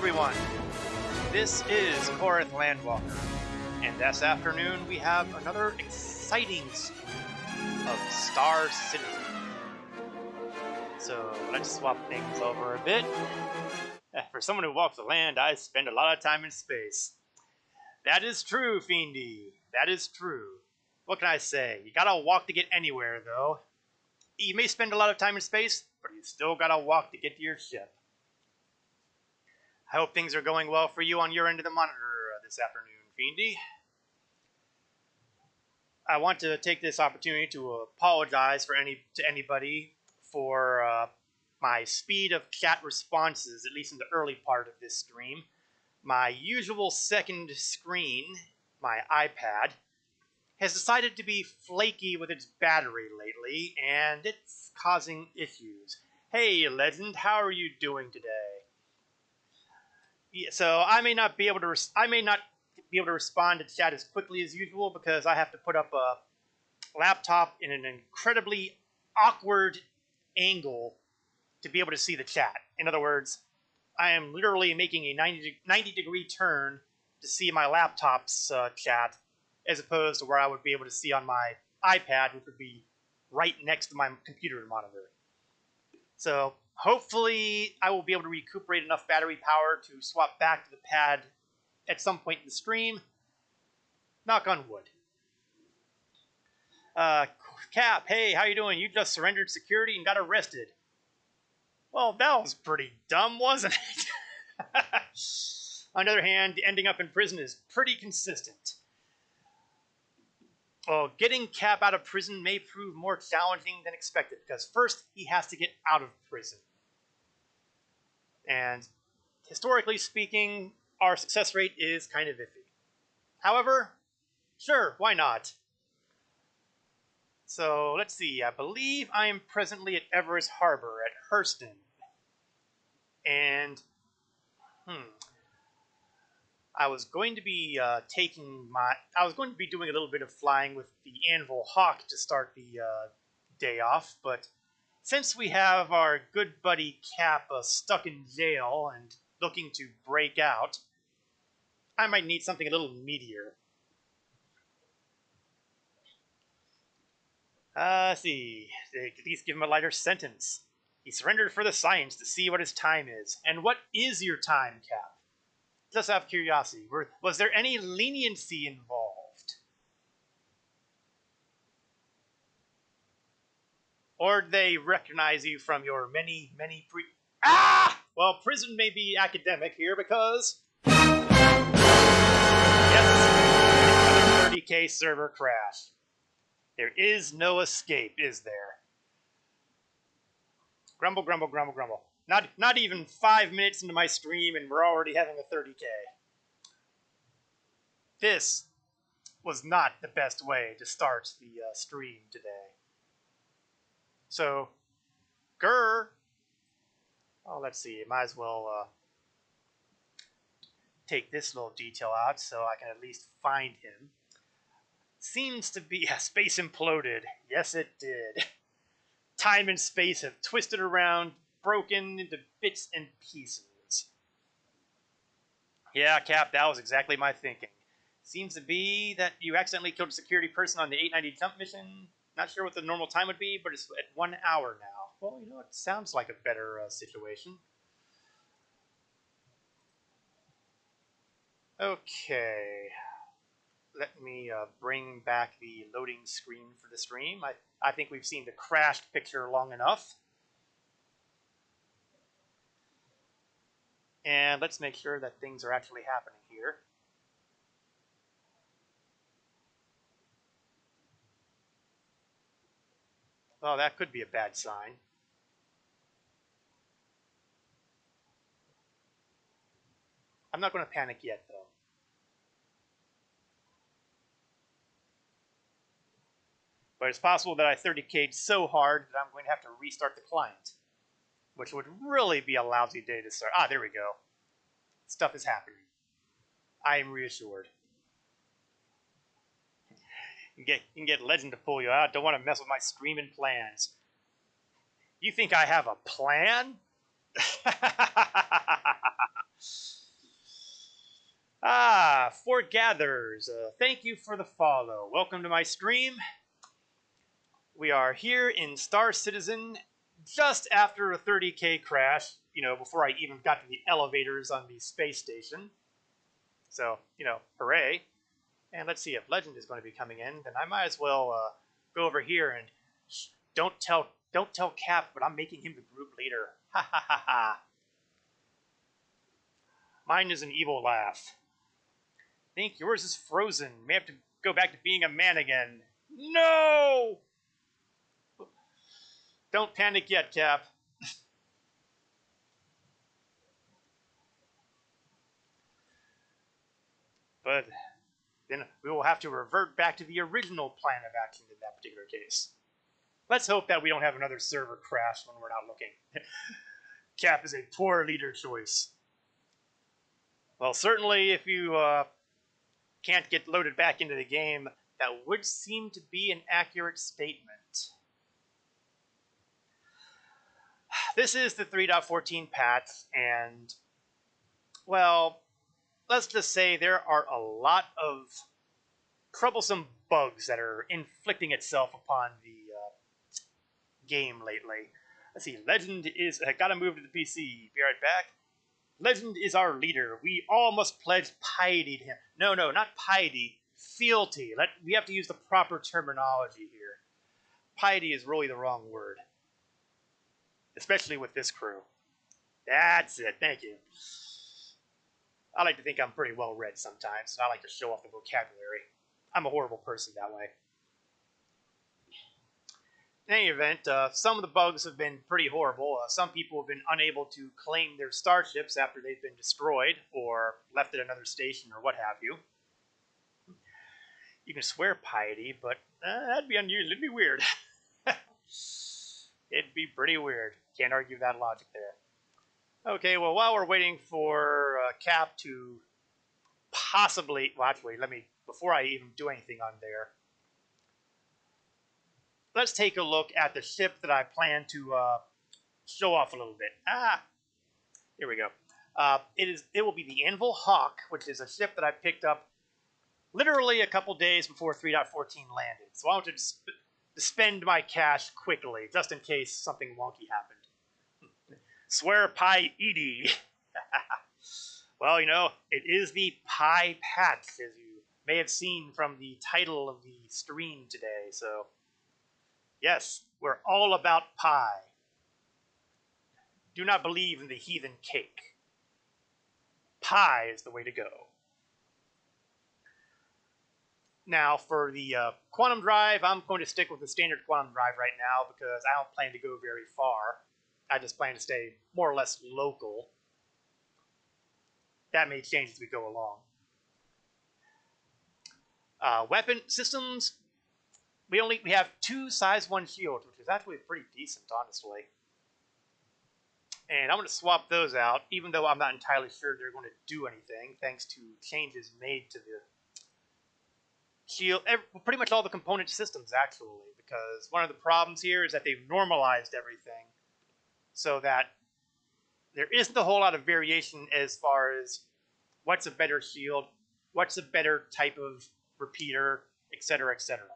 everyone! This is Korith Landwalker, and this afternoon we have another exciting stream of Star Citizen. So let's swap things over a bit. For someone who walks the land, I spend a lot of time in space. That is true, Fiendy. That is true. What can I say? You gotta walk to get anywhere, though. You may spend a lot of time in space, but you still gotta walk to get to your ship. I hope things are going well for you on your end of the monitor this afternoon, Fiendy. I want to take this opportunity to apologize to anybody for my speed of chat responses, at least in the early part of this stream. My usual second screen, my iPad, has decided to be flaky with its battery lately, and it's causing issues. Hey, Legend, how are you doing today? Yeah, so I may not be able to respond to chat as quickly as usual because I have to put up a laptop in an incredibly awkward angle to be able to see the chat. In other words, I am literally making a 90-degree turn to see my laptop's chat, as opposed to where I would be able to see on my iPad, which would be right next to my computer monitor. So hopefully I will be able to recuperate enough battery power to swap back to the pad at some point in the stream. Knock on wood. Cap, hey, how you doing? You just surrendered security and got arrested. Well, that was pretty dumb, wasn't it? On the other hand, ending up in prison is pretty consistent. Well, getting Cap out of prison may prove more challenging than expected, because first he has to get out of prison. And historically speaking, our success rate is kind of iffy. However, sure, why not? So, let's see, I believe I am presently at Everest Harbor at Hurston. And, I was going to be doing a little bit of flying with the Anvil Hawk to start the day off, but since we have our good buddy Cap stuck in jail and looking to break out, I might need something a little meatier. Let's see, at least give him a lighter sentence. He surrendered for the science to see what his time is. And what is your time, Cap? Just out of curiosity, was there any leniency involved? Or did they recognize you from your many well, prison may be academic here because yes, another 30K server crash. There is no escape, is there? Grumble, grumble, grumble, grumble. Not even 5 minutes into my stream and we're already having a 30K. This was not the best way to start the stream today. So, grr. Oh, let's see. Might as well take this little detail out so I can at least find him. Seems to be space imploded. Yes, it did. Time and space have twisted around, broken into bits and pieces. Yeah, Cap, that was exactly my thinking. Seems to be that you accidentally killed a security person on the 890 jump mission. Not sure what the normal time would be, but it's at 1 hour now. Well, you know, it sounds like a better situation. Okay. Let me bring back the loading screen for the stream. I think we've seen the crashed picture long enough. And let's make sure that things are actually happening here. Well, that could be a bad sign. I'm not going to panic yet, though. But it's possible that I 30K'd so hard that I'm going to have to restart the client, which would really be a lousy day to start. Ah, there we go. Stuff is happening. I am reassured. You can get Legend to pull you out. Don't want to mess with my streaming plans. You think I have a plan? Foregathers, thank you for the follow. Welcome to my stream. We are here in Star Citizen just after a 30K crash, before I even got to the elevators on the space station. So, hooray. And let's see, if Legend is going to be coming in, then I might as well go over here and don't tell Cap, but I'm making him the group leader. Ha ha ha ha. Mine is an evil laugh. I think yours is frozen. May have to go back to being a man again. No! Don't panic yet, Cap. But then we will have to revert back to the original plan of action in that particular case. Let's hope that we don't have another server crash when we're not looking. Cap is a poor leader choice. Well, certainly if you can't get loaded back into the game, that would seem to be an accurate statement. This is the 3.14 patch, and, well, let's just say there are a lot of troublesome bugs that are inflicting itself upon the game lately. Let's see, Legend is... I gotta move to the PC. Be right back. Legend is our leader. We all must pledge piety to him. No, not piety. Fealty. We have to use the proper terminology here. Piety is really the wrong word. Especially with this crew. That's it. Thank you. I like to think I'm pretty well read sometimes, and I like to show off the vocabulary. I'm a horrible person that way. In any event, some of the bugs have been pretty horrible. Some people have been unable to claim their starships after they've been destroyed, or left at another station, or what have you. You can swear piety, but that'd be unusual. It'd be weird. It'd be pretty weird. Can't argue that logic there. Okay, well, while we're waiting for Cap to possibly... Well, actually, before I even do anything on there, let's take a look at the ship that I plan to show off a little bit. Here we go. It will be the Anvil Hawk, which is a ship that I picked up literally a couple days before 3.14 landed. So I wanted to spend my cash quickly, just in case something wonky happened. Swear pie Edie. Well, it is the pie patch, as you may have seen from the title of the stream today, so... Yes, we're all about pie. Do not believe in the heathen cake. Pie is the way to go. Now, for the quantum drive, I'm going to stick with the standard quantum drive right now because I don't plan to go very far. I just plan to stay more or less local. That may change as we go along. Weapon systems... We have 2 size 1 shields, which is actually pretty decent, honestly. And I'm going to swap those out, even though I'm not entirely sure they're going to do anything, thanks to changes made to the shield, pretty much all the component systems, actually, because one of the problems here is that they've normalized everything so that there isn't a whole lot of variation as far as what's a better shield, what's a better type of repeater, etc., etc.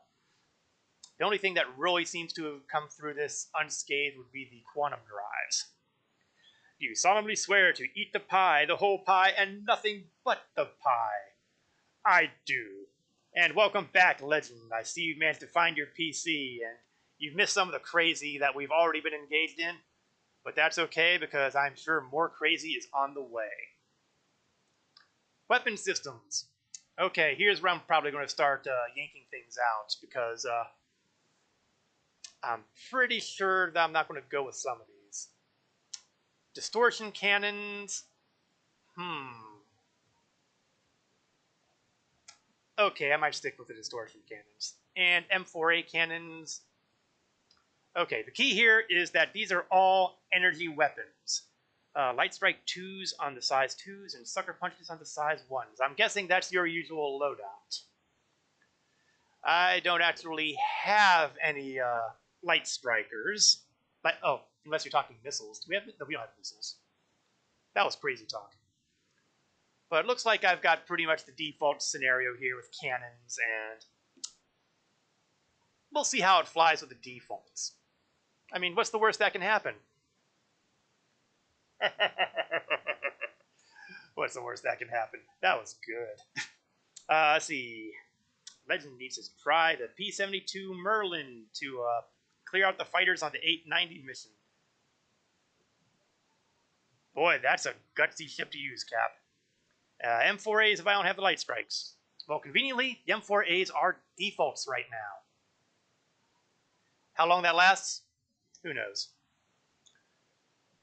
The only thing that really seems to have come through this unscathed would be the quantum drives. You solemnly swear to eat the pie, the whole pie, and nothing but the pie. I do. And welcome back, Legend. I see you managed to find your PC, and you've missed some of the crazy that we've already been engaged in. But that's okay, because I'm sure more crazy is on the way. Weapon systems. Okay, here's where I'm probably going to start yanking things out, because... I'm pretty sure that I'm not going to go with some of these. Distortion cannons. Okay, I might stick with the distortion cannons. And M4A cannons. Okay, the key here is that these are all energy weapons. Light strike 2s on the size 2s and sucker punches on the size 1s. I'm guessing that's your usual loadout. I don't actually have any light strikers. Unless you're talking missiles. No, we don't have missiles. That was crazy talk. But it looks like I've got pretty much the default scenario here with cannons, and we'll see how it flies with the defaults. I mean, what's the worst that can happen? What's the worst that can happen? That was good. Let's see. Legend needs to try the P-72 Merlin to clear out the fighters on the 890 mission. Boy, that's a gutsy ship to use, Cap. M4As if I don't have the light strikes. Well, conveniently, the M4As are defaults right now. How long that lasts? Who knows?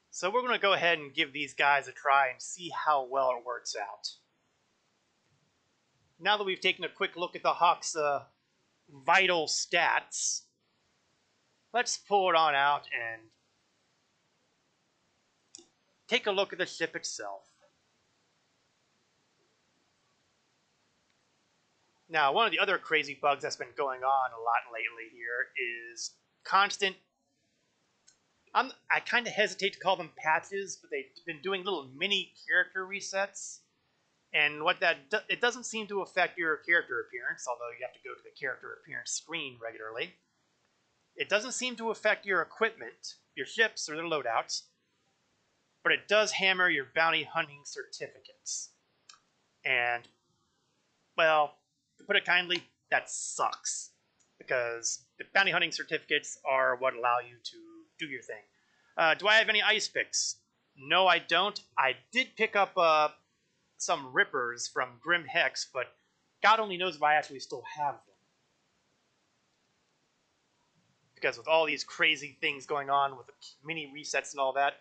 So we're going to go ahead and give these guys a try and see how well it works out. Now that we've taken a quick look at the Hawk's vital stats, let's pull it on out and take a look at the ship itself. Now, one of the other crazy bugs that's been going on a lot lately here is constant... I kind of hesitate to call them patches, but they've been doing little mini character resets. And what it doesn't seem to affect your character appearance, although you have to go to the character appearance screen regularly. It doesn't seem to affect your equipment, your ships, or their loadouts. But it does hammer your bounty hunting certificates. And, well, to put it kindly, that sucks. Because the bounty hunting certificates are what allow you to do your thing. Do I have any ice picks? No, I don't. I did pick up some rippers from Grim Hex, but God only knows if I actually still have them. Because with all these crazy things going on with the mini resets and all that,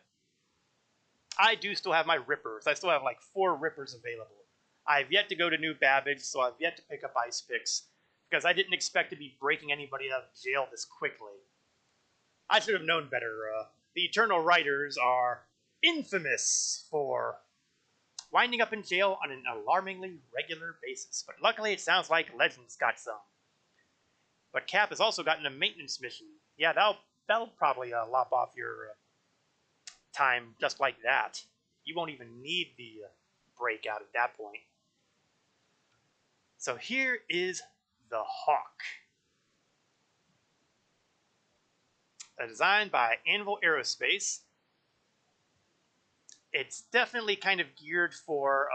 I do still have my rippers. I still have like 4 rippers available. I've yet to go to New Babbage, so I've yet to pick up ice picks, because I didn't expect to be breaking anybody out of jail this quickly. I should have known better. The Eternal Writers are infamous for winding up in jail on an alarmingly regular basis. But luckily, it sounds like Legend's got some. But Cap has also gotten a maintenance mission. Yeah, that'll probably lop off your time just like that. You won't even need the breakout at that point. So here is the Hawk. Designed by Anvil Aerospace. It's definitely kind of geared for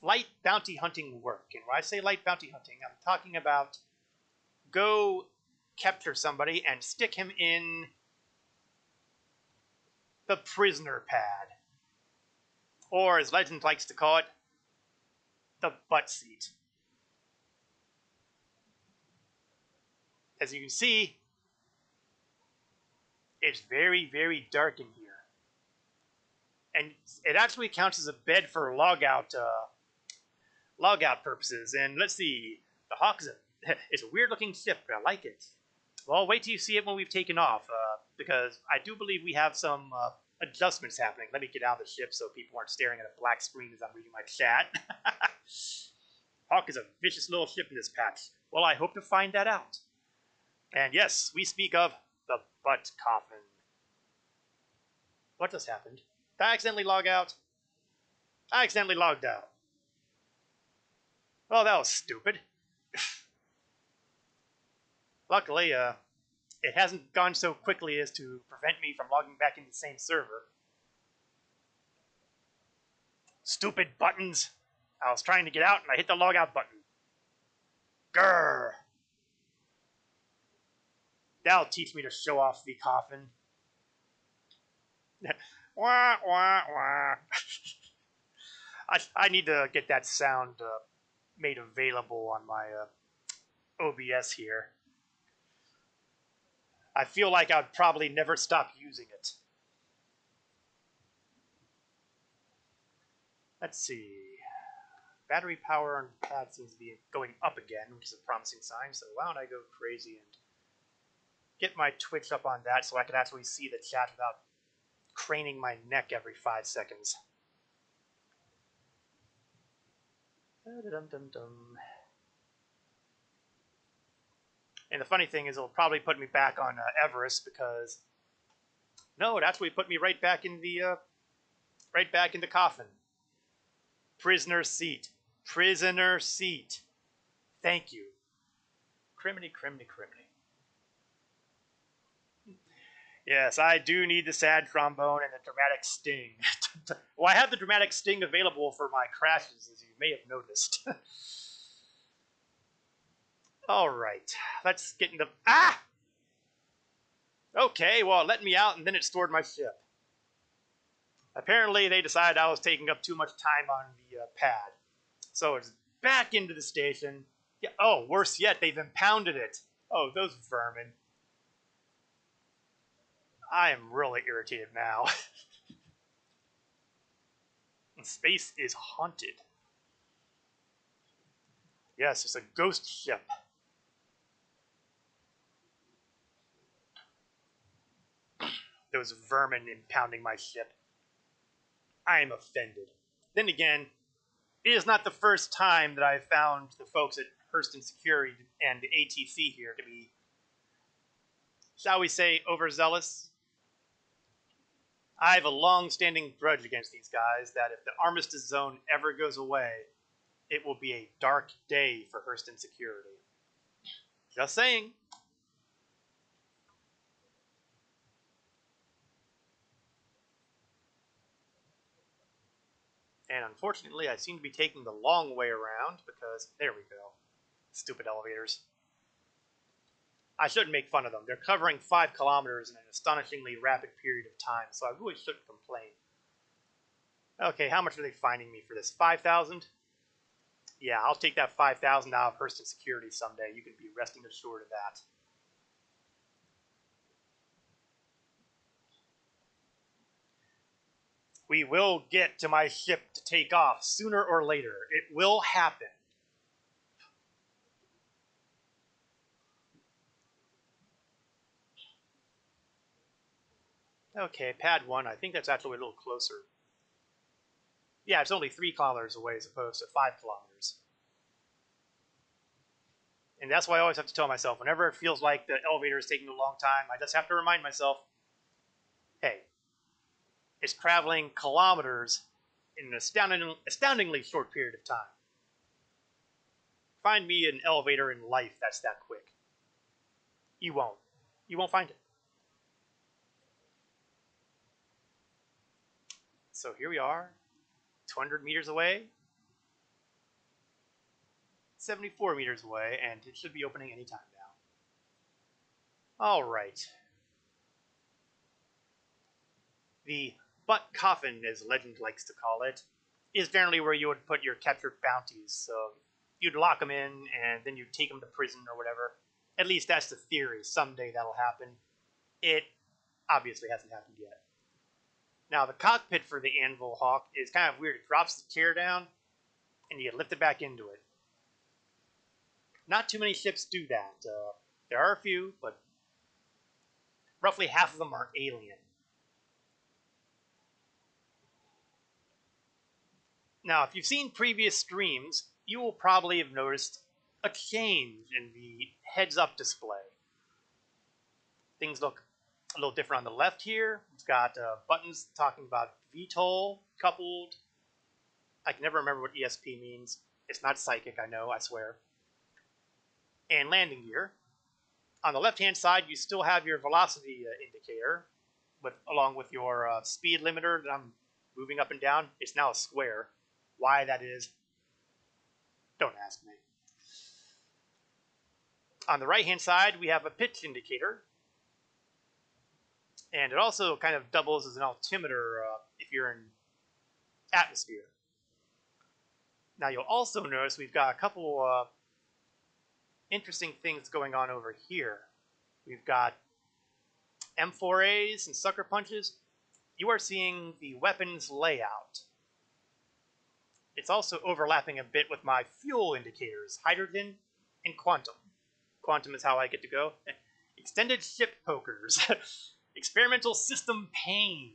light bounty hunting work. And when I say light bounty hunting, I'm talking about go capture somebody and stick him in the prisoner pad. Or, as Legend likes to call it, the butt seat. As you can see, it's very, very dark in here. And it actually counts as a bed for logout purposes. And let's see, the Hawk is a weird-looking ship, but I like it. Well, wait till you see it when we've taken off, because I do believe we have some adjustments happening. Let me get out of the ship so people aren't staring at a black screen as I'm reading my chat. Hawk is a vicious little ship in this patch. Well, I hope to find that out. And yes, we speak of the butt coffin. What just happened? Did I accidentally log out? I accidentally logged out. Well, that was stupid. Luckily, it hasn't gone so quickly as to prevent me from logging back into the same server. Stupid buttons. I was trying to get out and I hit the logout button. Grrr. That'll teach me to show off the coffin. Wah, wah, wah. I need to get that sound made available on my OBS here. I feel like I'd probably never stop using it. Let's see. Battery power on the pad seems to be going up again, which is a promising sign, so why don't I go crazy and get my Twitch up on that so I can actually see the chat without craning my neck every 5 seconds. And the funny thing is, it'll probably put me back on Everest because no, it actually put me right back in the coffin. Prisoner seat. Prisoner seat. Thank you. Criminy, criminy, criminy. Yes, I do need the sad trombone and the dramatic sting. Well, I have the dramatic sting available for my crashes, as you may have noticed. All right, let's get into... Ah! Okay, well, it let me out, and then it stored my ship. Apparently, they decided I was taking up too much time on the pad. So it's back into the station. Yeah, oh, worse yet, they've impounded it. Oh, those vermin. I am really irritated now. Space is haunted. Yes, it's a ghost ship. Those vermin impounding my ship. I am offended. Then again, it is not the first time that I've found the folks at Hurston Security and the ATC here to be, shall we say, overzealous. I have a long-standing grudge against these guys that if the Armistice Zone ever goes away, it will be a dark day for Hurston Security. Just saying. And unfortunately, I seem to be taking the long way around because, there we go. Stupid elevators. I shouldn't make fun of them. They're covering 5 kilometers in an astonishingly rapid period of time, so I really shouldn't complain. Okay, how much are they fining me for this? 5,000? Yeah, I'll take that 5,000 out of Hurston Security someday. You can be resting assured of that. We will get to my ship to take off sooner or later. It will happen. Okay, pad 1. I think that's actually a little closer. Yeah, it's only 3 kilometers away as opposed to 5 kilometers. And that's why I always have to tell myself, whenever it feels like the elevator is taking a long time, I just have to remind myself, hey, it's traveling kilometers in an astoundingly short period of time. Find me an elevator in life that's that quick. You won't. You won't find it. So here we are, 200 meters away, 74 meters away, and it should be opening anytime now. All right. The butt coffin, as legend likes to call it, is generally where you would put your captured bounties. So you'd lock them in, and then you'd take them to prison or whatever. At least that's the theory. Someday that'll happen. It obviously hasn't happened yet. Now, the cockpit for the Anvil Hawk is kind of weird. It drops the chair down, and you get lifted back into it. Not too many ships do that. There are a few, but roughly half of them are alien. Now, if you've seen previous streams, you will probably have noticed a change in the heads-up display. Things look a little different on the left here. It's got buttons talking about VTOL coupled. I can never remember what ESP means. It's not psychic, I know, I swear. And landing gear. On the left-hand side, you still have your velocity indicator, along with your speed limiter that I'm moving up and down. It's now a square. Why that is, don't ask me. On the right-hand side, we have a pitch indicator. And it also kind of doubles as an altimeter if you're in atmosphere. Now, you'll also notice we've got a couple interesting things going on over here. We've got M4As and sucker punches. You are seeing the weapons layout. It's also overlapping a bit with my fuel indicators, hydrogen and quantum. Quantum is how I get to go. Extended ship pokers. Experimental system pain.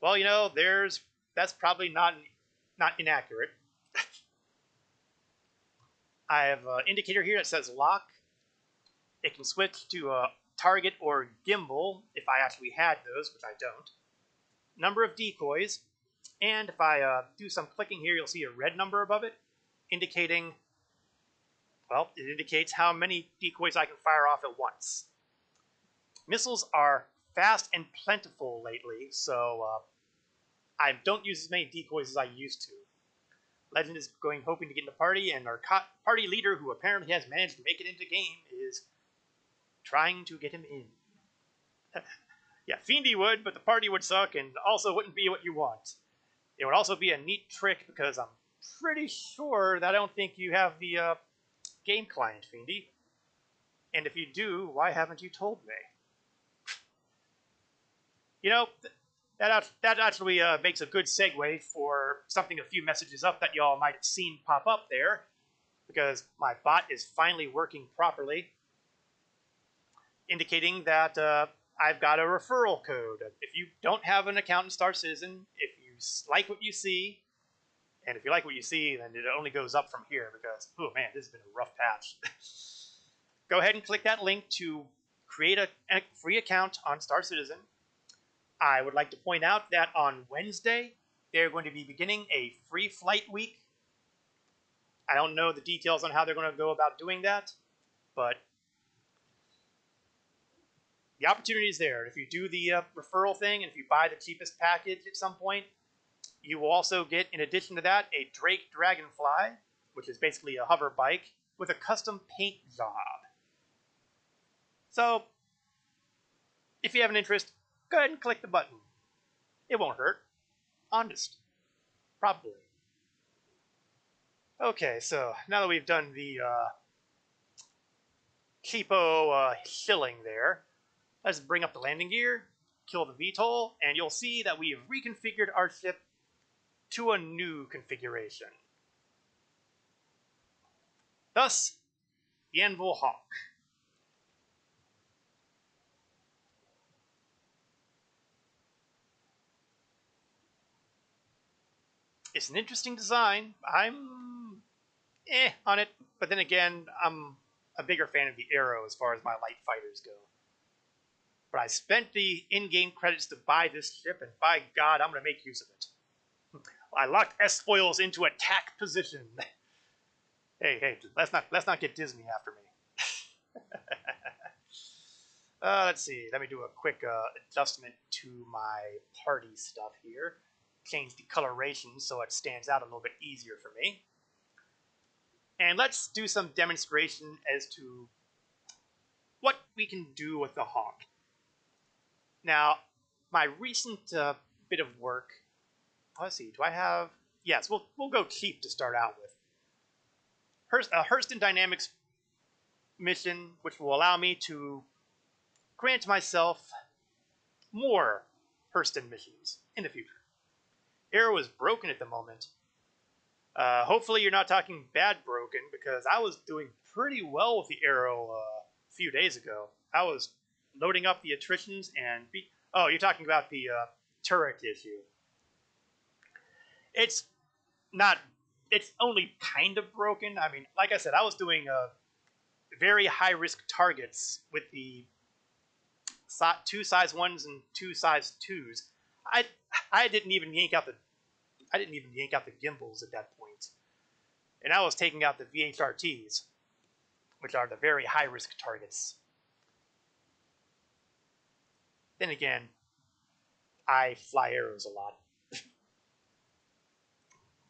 Well, you know, that's probably not inaccurate. I have an indicator here that says lock. It can switch to target or gimbal if I actually had those, which I don't. Number of decoys. And if I do some clicking here, you'll see a red number above it, indicating, well, it indicates how many decoys I can fire off at once. Missiles are fast and plentiful lately, so I don't use as many decoys as I used to. Legend is hoping to get in the party, and our party leader, who apparently has managed to make it into game, is trying to get him in. Yeah, Fiendy would, but the party would suck and also wouldn't be what you want. It would also be a neat trick because I'm pretty sure that I don't think you have the game client, Fiendy. And if you do, why haven't you told me? You know, that actually makes a good segue for something a few messages up that y'all might have seen pop up there, because my bot is finally working properly, indicating that I've got a referral code. If you don't have an account in Star Citizen, if you like what you see, and if you like what you see, then it only goes up from here because, oh man, this has been a rough patch. Go ahead and click that link to create a free account on Star Citizen. I would like to point out that on Wednesday, they're going to be beginning a free flight week. I don't know the details on how they're going to go about doing that, but the opportunity is there. If you do the referral thing, and if you buy the cheapest package at some point, you will also get, in addition to that, a Drake Dragonfly, which is basically a hover bike, with a custom paint job. So, if you have an interest, go ahead and click the button. It won't hurt. Honest. Probably. Okay, so now that we've done the cheapo shilling there, let's bring up the landing gear, kill the VTOL, and you'll see that we've reconfigured our ship to a new configuration. Thus, the Anvil Hawk. It's an interesting design. I'm on it, but then again, I'm a bigger fan of the Arrow as far as my light fighters go. But I spent the in-game credits to buy this ship, and by God, I'm going to make use of it. I locked S-foils into attack position. Hey, let's not get Disney after me. Let's see. Let me do a quick adjustment to my party stuff here. Change the coloration so it stands out a little bit easier for me. And let's do some demonstration as to what we can do with the Hawk. Now, my recent bit of work, let's see, do I have, yes, we'll go cheap to start out with. Hurston Dynamics mission, which will allow me to grant myself more Hurston missions in the future. Arrow is broken at the moment. Hopefully you're not talking bad broken, because I was doing pretty well with the Arrow a few days ago. I was loading up the attritions and... Oh, you're talking about the turret issue. It's not... It's only kind of broken. I mean, like I said, I was doing very high-risk targets with the 2 size 1s and 2 size 2s. I didn't even yank out the gimbals at that point. And I was taking out the VHRTs, which are the very high-risk targets. Then again, I fly arrows a lot.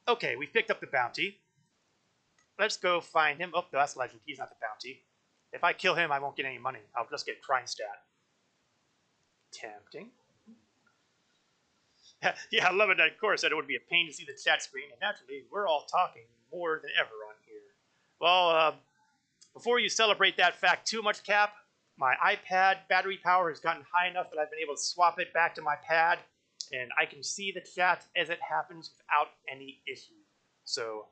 Okay, we picked up the bounty. Let's go find him. Oh, no, that's Legend. He's not the bounty. If I kill him, I won't get any money. I'll just get crime stat. Tempting. Yeah, I love it. Of course, that it would be a pain to see the chat screen. And naturally, we're all talking more than ever on here. Well, before you celebrate that fact too much, Cap, my iPad battery power has gotten high enough that I've been able to swap it back to my pad, and I can see the chat as it happens without any issue. So,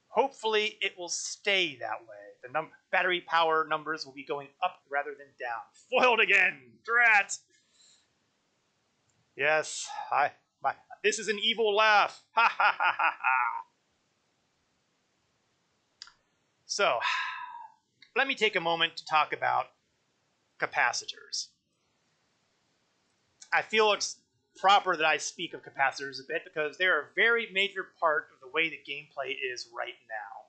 hopefully, it will stay that way. The battery power numbers will be going up rather than down. Foiled again! Drat! Yes, this is an evil laugh. Ha ha ha ha ha. So, let me take a moment to talk about capacitors. I feel it's proper that I speak of capacitors a bit, because they're a very major part of the way the gameplay is right now.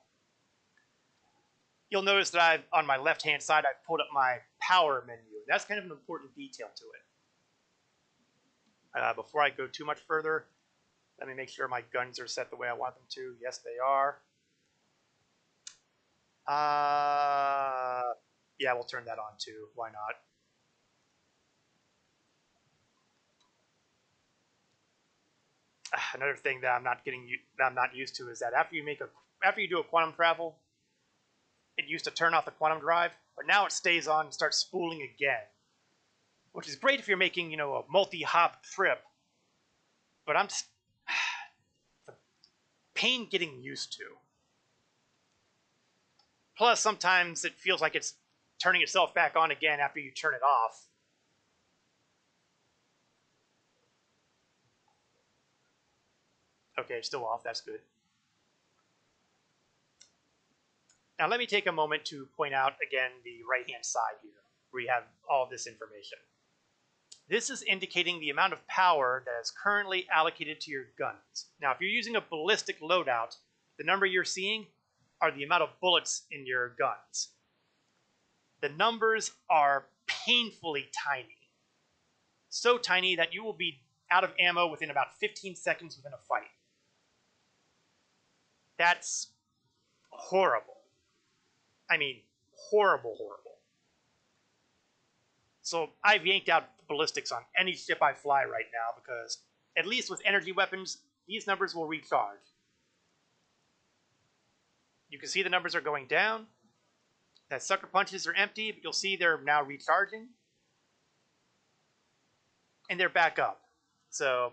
You'll notice that on my left-hand side, I've pulled up my power menu. That's kind of an important detail to it. Before I go too much further, let me make sure my guns are set the way I want them to. Yes, they are. Yeah, we'll turn that on too. Why not? Another thing that I'm not used to is that after you do a quantum travel, it used to turn off the quantum drive, but now it stays on and starts spooling again, which is great if you're making, you know, a multi-hop trip. But I'm the pain getting used to. Plus, sometimes it feels like it's turning itself back on again after you turn it off. Okay, still off. That's good. Now let me take a moment to point out again the right-hand side here, where you have all of this information. This is indicating the amount of power that is currently allocated to your guns. Now, if you're using a ballistic loadout, the number you're seeing are the amount of bullets in your guns. The numbers are painfully tiny. So tiny that you will be out of ammo within about 15 seconds within a fight. That's horrible. I mean, horrible, horrible. So I've yanked out ballistics on any ship I fly right now because, at least with energy weapons, these numbers will recharge. You can see the numbers are going down. That sucker punches are empty, but you'll see they're now recharging. And they're back up. So,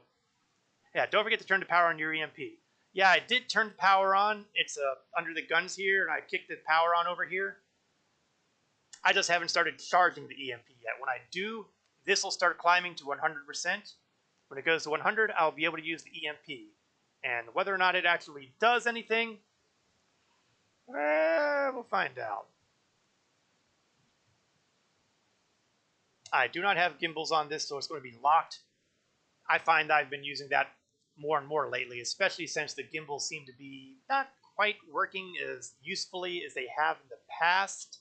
yeah, don't forget to turn the power on your EMP. Yeah, I did turn the power on. It's under the guns here, and I kicked the power on over here. I just haven't started charging the EMP yet. When I do, this will start climbing to 100%. When it goes to 100, I'll be able to use the EMP. And whether or not it actually does anything, we'll find out. I do not have gimbals on this, so it's going to be locked. I find I've been using that more and more lately, especially since the gimbals seem to be not quite working as usefully as they have in the past.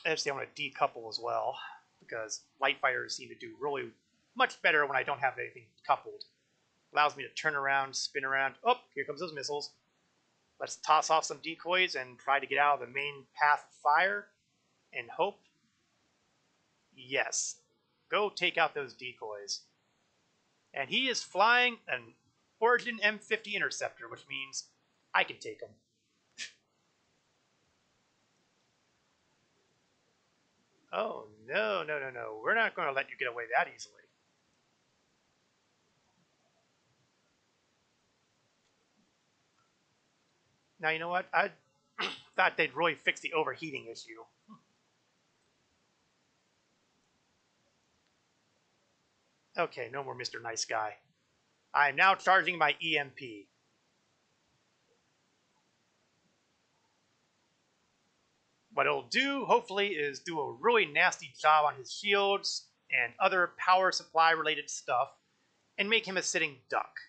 Actually, I want to decouple as well, because light fighters seem to do really much better when I don't have anything coupled. Allows me to turn around, spin around. Oh, here comes those missiles. Let's toss off some decoys and try to get out of the main path of fire and hope. Yes. Go take out those decoys. And he is flying an Origin M50 Interceptor, which means I can take him. Oh, no, no, no, no. We're not going to let you get away that easily. Now, you know what? I thought they'd really fix the overheating issue. Okay, no more Mr. Nice Guy. I am now charging my EMP. What it'll do, hopefully, is do a really nasty job on his shields and other power supply related stuff and make him a sitting duck.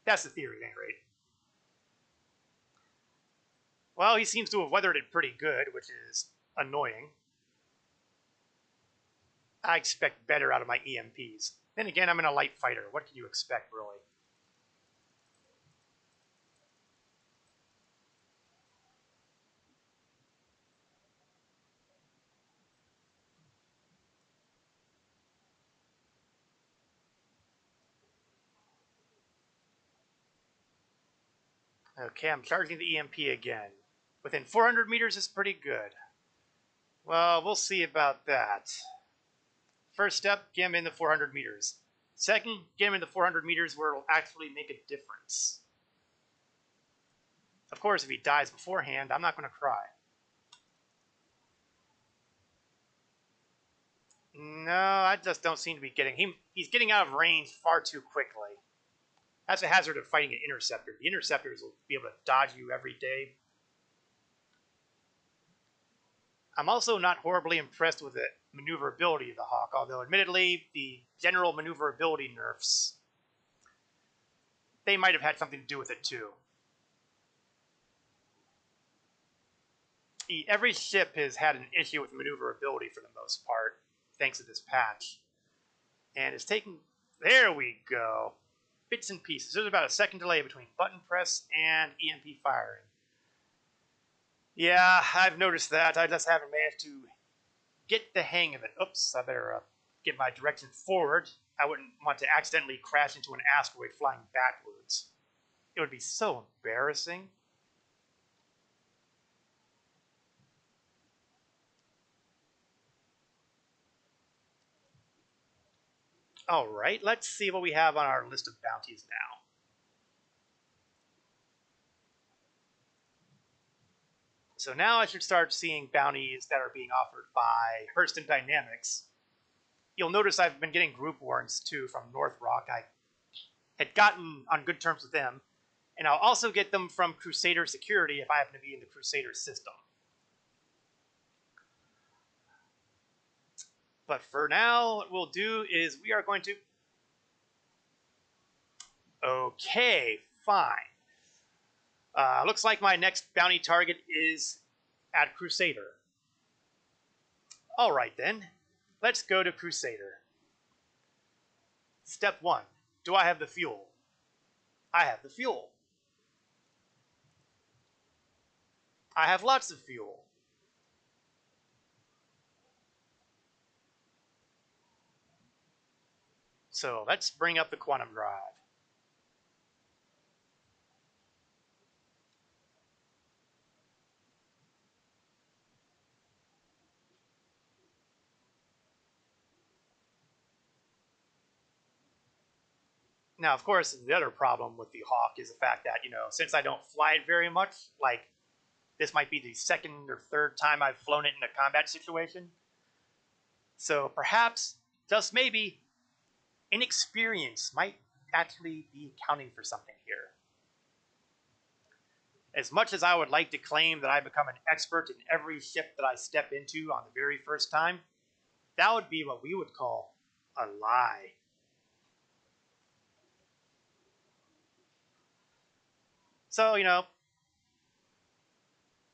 That's the theory, at any rate. Well, he seems to have weathered it pretty good, which is annoying. I expect better out of my EMPs. Then again, I'm in a light fighter. What can you expect, really? Okay, I'm charging the EMP again. Within 400 meters is pretty good. Well, we'll see about that. First step, get him in the 400 meters. Second, get him in the 400 meters where it'll actually make a difference. Of course, if he dies beforehand, I'm not going to cry. No, I just don't seem to be getting him. He's getting out of range far too quickly. That's a hazard of fighting an interceptor. The interceptors will be able to dodge you every day. I'm also not horribly impressed with the maneuverability of the Hawk, although admittedly the general maneuverability nerfs, they might have had something to do with it too. Every ship has had an issue with maneuverability for the most part, thanks to this patch. And it's taking... There we go. Bits and pieces. There's about a second delay between button press and EMP firing. Yeah, I've noticed that. I just haven't managed to get the hang of it. Oops, I better get my direction forward. I wouldn't want to accidentally crash into an asteroid flying backwards. It would be so embarrassing. Alright, let's see what we have on our list of bounties now. So now I should start seeing bounties that are being offered by Hurston Dynamics. You'll notice I've been getting group warrants too from North Rock. I had gotten on good terms with them, and I'll also get them from Crusader Security if I happen to be in the Crusader system. But for now, what we'll do is we are going to... Okay, fine. Looks like my next bounty target is at Crusader. Alright then, let's go to Crusader. Step 1. Do I have the fuel? I have the fuel. I have lots of fuel. So let's bring up the quantum drive. Now, of course, the other problem with the Hawk is the fact that, since I don't fly it very much, like, this might be the second or third time I've flown it in a combat situation. So perhaps, just maybe, inexperience might actually be accounting for something here. As much as I would like to claim that I become an expert in every ship that I step into on the very first time, that would be what we would call a lie. So,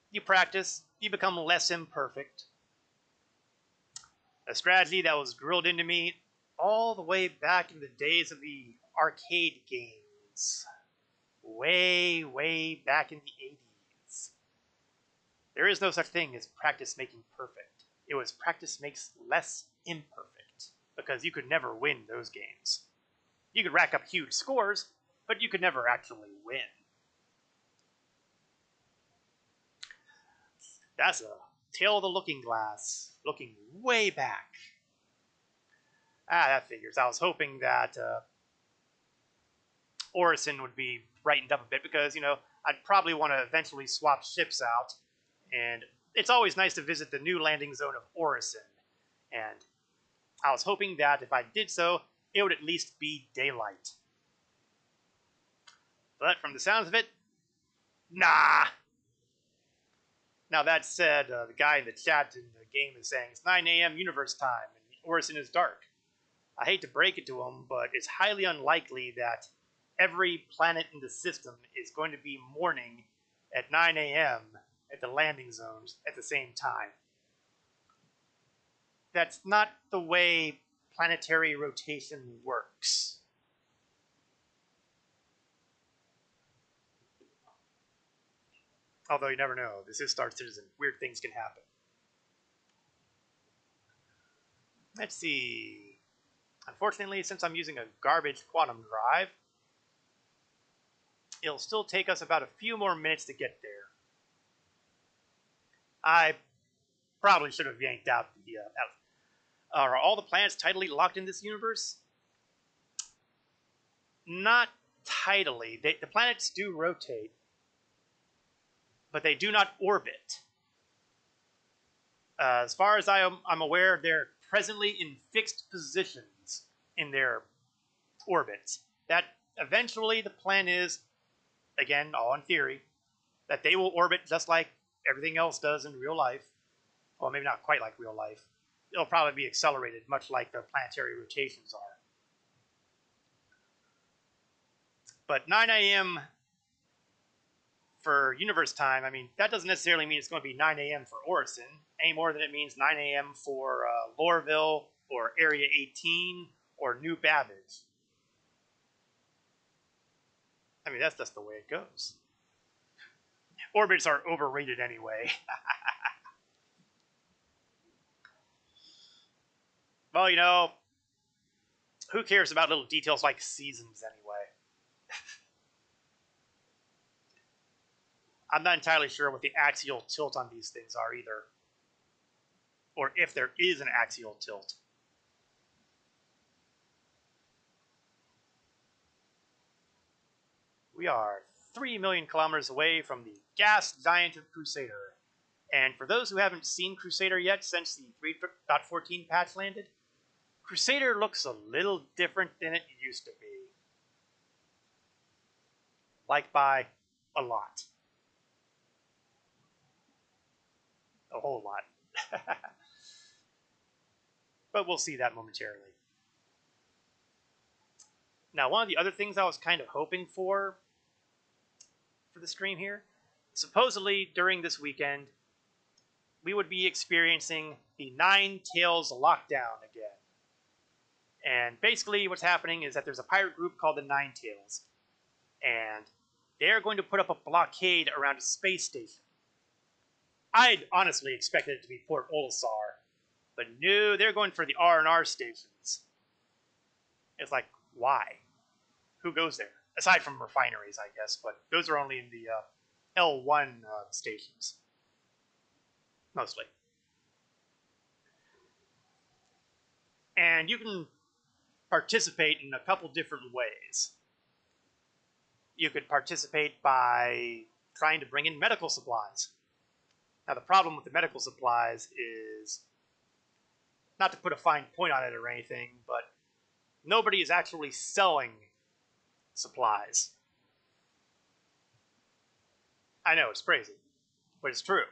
you practice, you become less imperfect. A strategy that was drilled into me all the way back in the days of the arcade games. Way, way back in the 80s. There is no such thing as practice making perfect. It was practice makes less imperfect, because you could never win those games. You could rack up huge scores, but you could never actually win. That's a tail of the looking glass, looking way back. That figures. I was hoping that Orison would be brightened up a bit because, I'd probably want to eventually swap ships out. And it's always nice to visit the new landing zone of Orison. And I was hoping that if I did so, it would at least be daylight. But from the sounds of it, nah. Now that said, the guy in the chat in the game is saying it's 9 a.m. universe time and Orison is dark. I hate to break it to him, but it's highly unlikely that every planet in the system is going to be morning at 9 a.m. at the landing zones at the same time. That's not the way planetary rotation works. Although you never know. This is Star Citizen. Weird things can happen. Let's see. Unfortunately, since I'm using a garbage quantum drive, it'll still take us about a few more minutes to get there. I probably should have yanked out the... are all the planets tidally locked in this universe? Not tidally. The planets do rotate, but they do not orbit. As far as I'm aware, they're presently in fixed positions in their orbits. That eventually the plan is, again, all in theory, that they will orbit just like everything else does in real life. Well, maybe not quite like real life. It'll probably be accelerated, much like the planetary rotations are. But 9 a.m. for universe time, I mean, that doesn't necessarily mean it's going to be 9 a.m. for Orison, any more than it means 9 a.m. for Lorville or Area 18 or New Babbage. I mean, that's just the way it goes. Orbits are overrated anyway. Well, you know, who cares about little details like seasons anyway? I'm not entirely sure what the axial tilt on these things are either. Or if there is an axial tilt. We are 3 million kilometers away from the gas giant of Crusader. And for those who haven't seen Crusader yet since the 3.14 patch landed, Crusader looks a little different than it used to be. Like by a lot. A whole lot. But we'll see that momentarily. Now, one of the other things I was kind of hoping for the stream here, supposedly during this weekend, we would be experiencing the Nine Tails lockdown again. And basically what's happening is that there's a pirate group called the Nine Tails, and they're going to put up a blockade around a space station. I'd honestly expected it to be Port Olisar, but no, they're going for the R&R stations. It's like, why? Who goes there? Aside from refineries, I guess, but those are only in the L1 stations. Mostly. And you can participate in a couple different ways. You could participate by trying to bring in medical supplies. Now, the problem with the medical supplies is, not to put a fine point on it or anything, but nobody is actually selling supplies. I know, it's crazy, but it's true.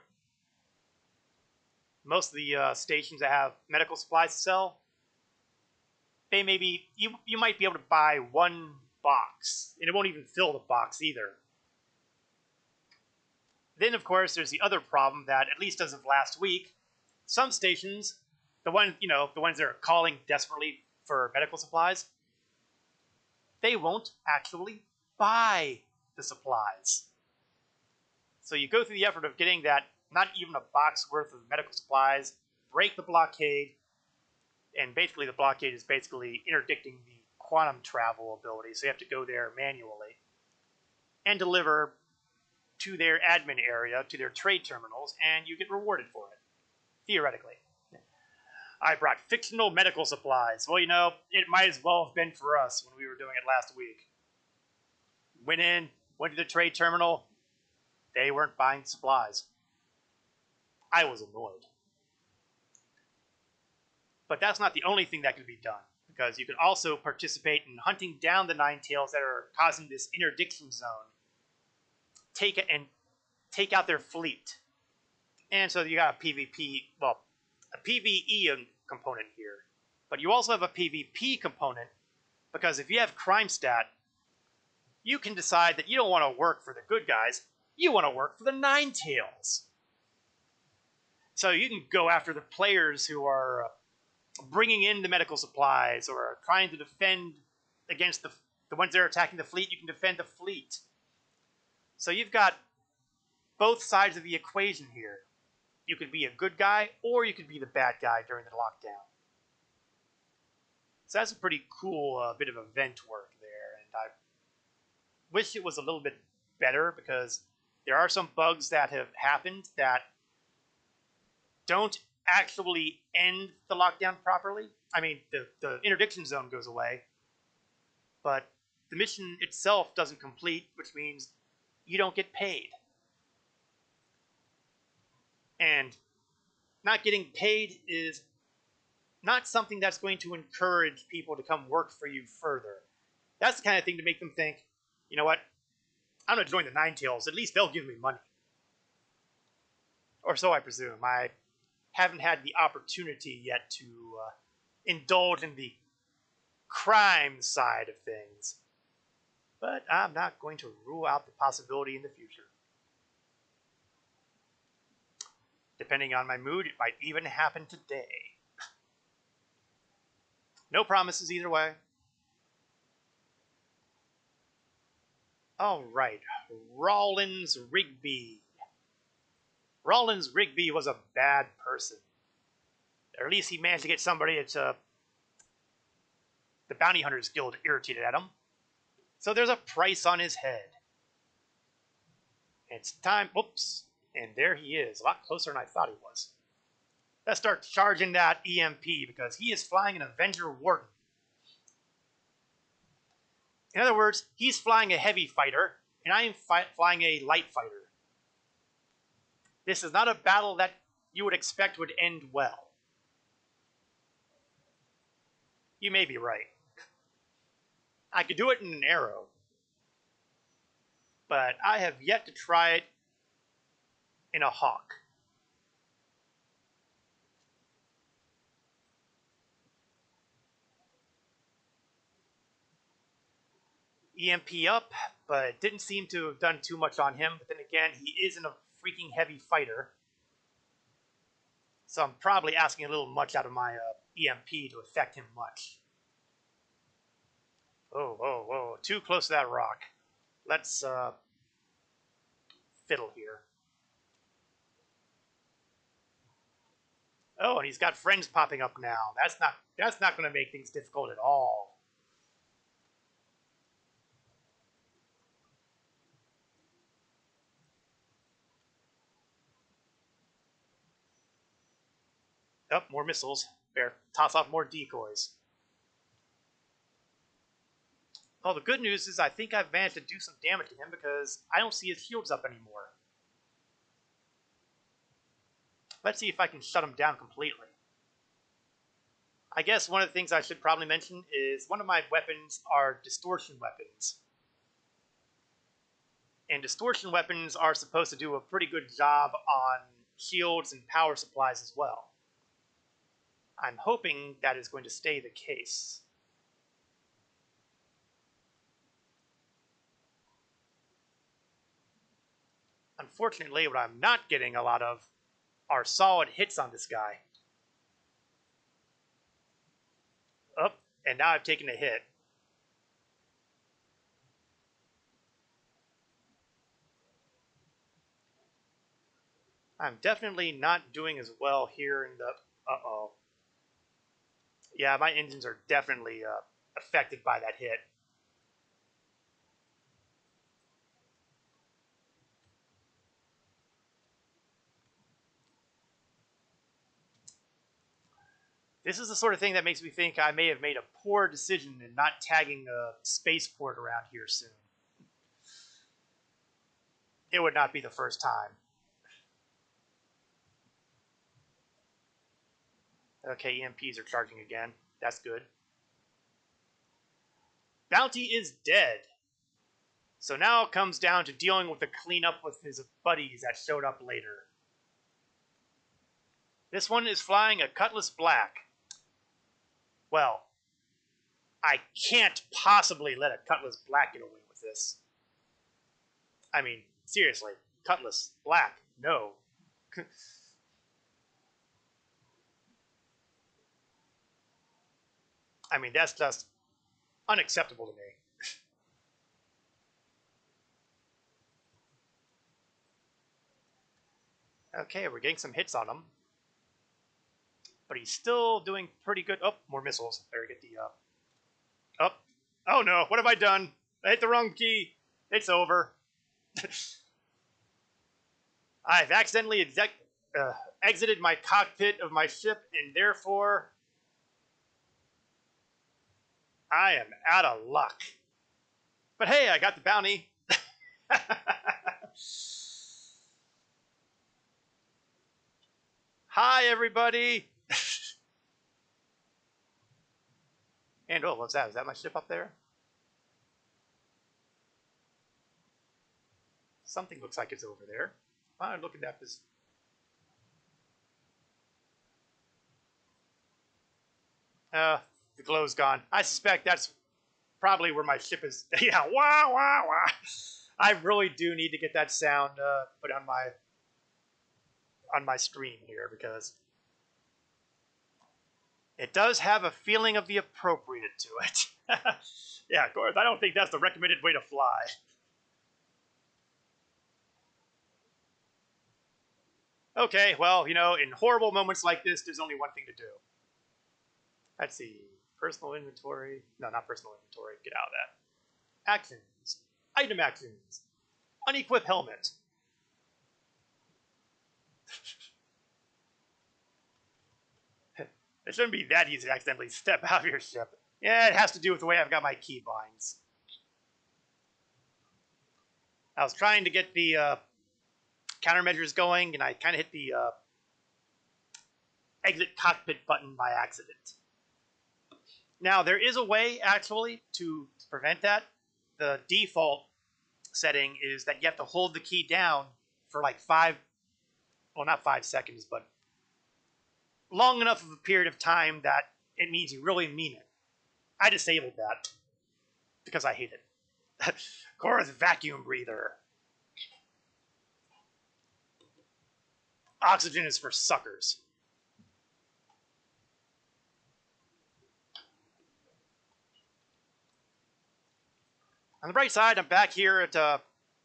Most of the stations that have medical supplies to sell, they maybe, you might be able to buy one box, and it won't even fill the box either. Then, of course, there's the other problem that, at least as of last week, some stations, the ones that are calling desperately for medical supplies, they won't actually buy the supplies. So you go through the effort of getting that, not even a box worth of medical supplies, break the blockade, and basically the blockade is basically interdicting the quantum travel ability, so you have to go there manually and deliver to their admin area, to their trade terminals, and you get rewarded for it, theoretically. I brought fictional medical supplies. Well, you know, it might as well have been for us when we were doing it last week. Went to the trade terminal. They weren't buying supplies. I was annoyed. But that's not the only thing that can be done, because you can also participate in hunting down the Nine Tails that are causing this interdiction zone. Take out their fleet. And so you got a PvE component here. But you also have a PvP component, because if you have crime stat, you can decide that you don't want to work for the good guys, you want to work for the Nine Tails. So you can go after the players who are bringing in the medical supplies or are trying to defend against the ones that are attacking the fleet. You can defend the fleet. So you've got both sides of the equation here. You could be a good guy, or you could be the bad guy during the lockdown. So that's a pretty cool bit of event work there, and I wish it was a little bit better, because there are some bugs that have happened that don't actually end the lockdown properly. I mean, the interdiction zone goes away, but the mission itself doesn't complete, which means you don't get paid. And not getting paid is not something that's going to encourage people to come work for you further. That's the kind of thing to make them think, you know what, I'm going to join the Nine Tails. At least they'll give me money. Or so I presume. I haven't had the opportunity yet to indulge in the crime side of things. But I'm not going to rule out the possibility in the future. Depending on my mood, it might even happen today. No promises either way. Alright, Rollins Rigby. Rollins Rigby was a bad person. Or at least he managed to get somebody at the Bounty Hunters Guild irritated at him. So there's a price on his head. It's time. Oops. And there he is. A lot closer than I thought he was. Let's start charging that EMP because he is flying an Avenger Warden. In other words, he's flying a heavy fighter, and I am flying a light fighter. This is not a battle that you would expect would end well. You may be right. I could do it in an arrow, but I have yet to try it in a Hawk. EMP up, but it didn't seem to have done too much on him. But then again, he isn't a freaking heavy fighter. So I'm probably asking a little much out of my EMP to affect him much. Oh, whoa, whoa. Too close to that rock. Let's fiddle here. Oh, and he's got friends popping up now. That's not going to make things difficult at all. Oh, more missiles. Better toss off more decoys. Well, the good news is I think I've managed to do some damage to him because I don't see his shields up anymore. Let's see if I can shut him down completely. I guess one of the things I should probably mention is one of my weapons are Distortion Weapons. And Distortion Weapons are supposed to do a pretty good job on shields and power supplies as well. I'm hoping that is going to stay the case. Unfortunately, what I'm not getting a lot of are solid hits on this guy. Oh, and now I've taken a hit. I'm definitely not doing as well here in the... Uh-oh. Yeah, my engines are definitely affected by that hit. This is the sort of thing that makes me think I may have made a poor decision in not tagging a spaceport around here soon. It would not be the first time. Okay, EMPs are charging again. That's good. Bounty is dead. So now it comes down to dealing with the cleanup with his buddies that showed up later. This one is flying a Cutlass Black. Well, I can't possibly let a Cutlass Black get away with this. I mean, seriously, Cutlass Black, no. I mean, that's just unacceptable to me. Okay, we're getting some hits on him. But he's still doing pretty good. Oh, more missiles. Better get the... Oh no, what have I done? I hit the wrong key. It's over. I've accidentally exited my cockpit of my ship, and therefore I am out of luck. But hey, I got the bounty. Hi, everybody. And oh, what's that? Is that my ship up there? Something looks like it's over there. I'm looking at this. The glow's gone. I suspect that's probably where my ship is. Yeah, wah, wah, wah. I really do need to get that sound put on my stream here, because it does have a feeling of the appropriate to it. Yeah, of course, I don't think that's the recommended way to fly. Okay, well, you know, in horrible moments like this, there's only one thing to do. Let's see. Personal inventory. No, not personal inventory. Get out of that. Actions. Item actions. Unequip helmet. It shouldn't be that easy to accidentally step out of your ship. Yeah, it has to do with the way I've got my keybinds. I was trying to get the countermeasures going, and I kind of hit the exit cockpit button by accident. Now, there is a way, actually, to prevent that. The default setting is that you have to hold the key down for like not 5 seconds, but long enough of a period of time that it means you really mean it. I disabled that because I hate it. Cora's vacuum breather. Oxygen is for suckers. On the bright side, I'm back here at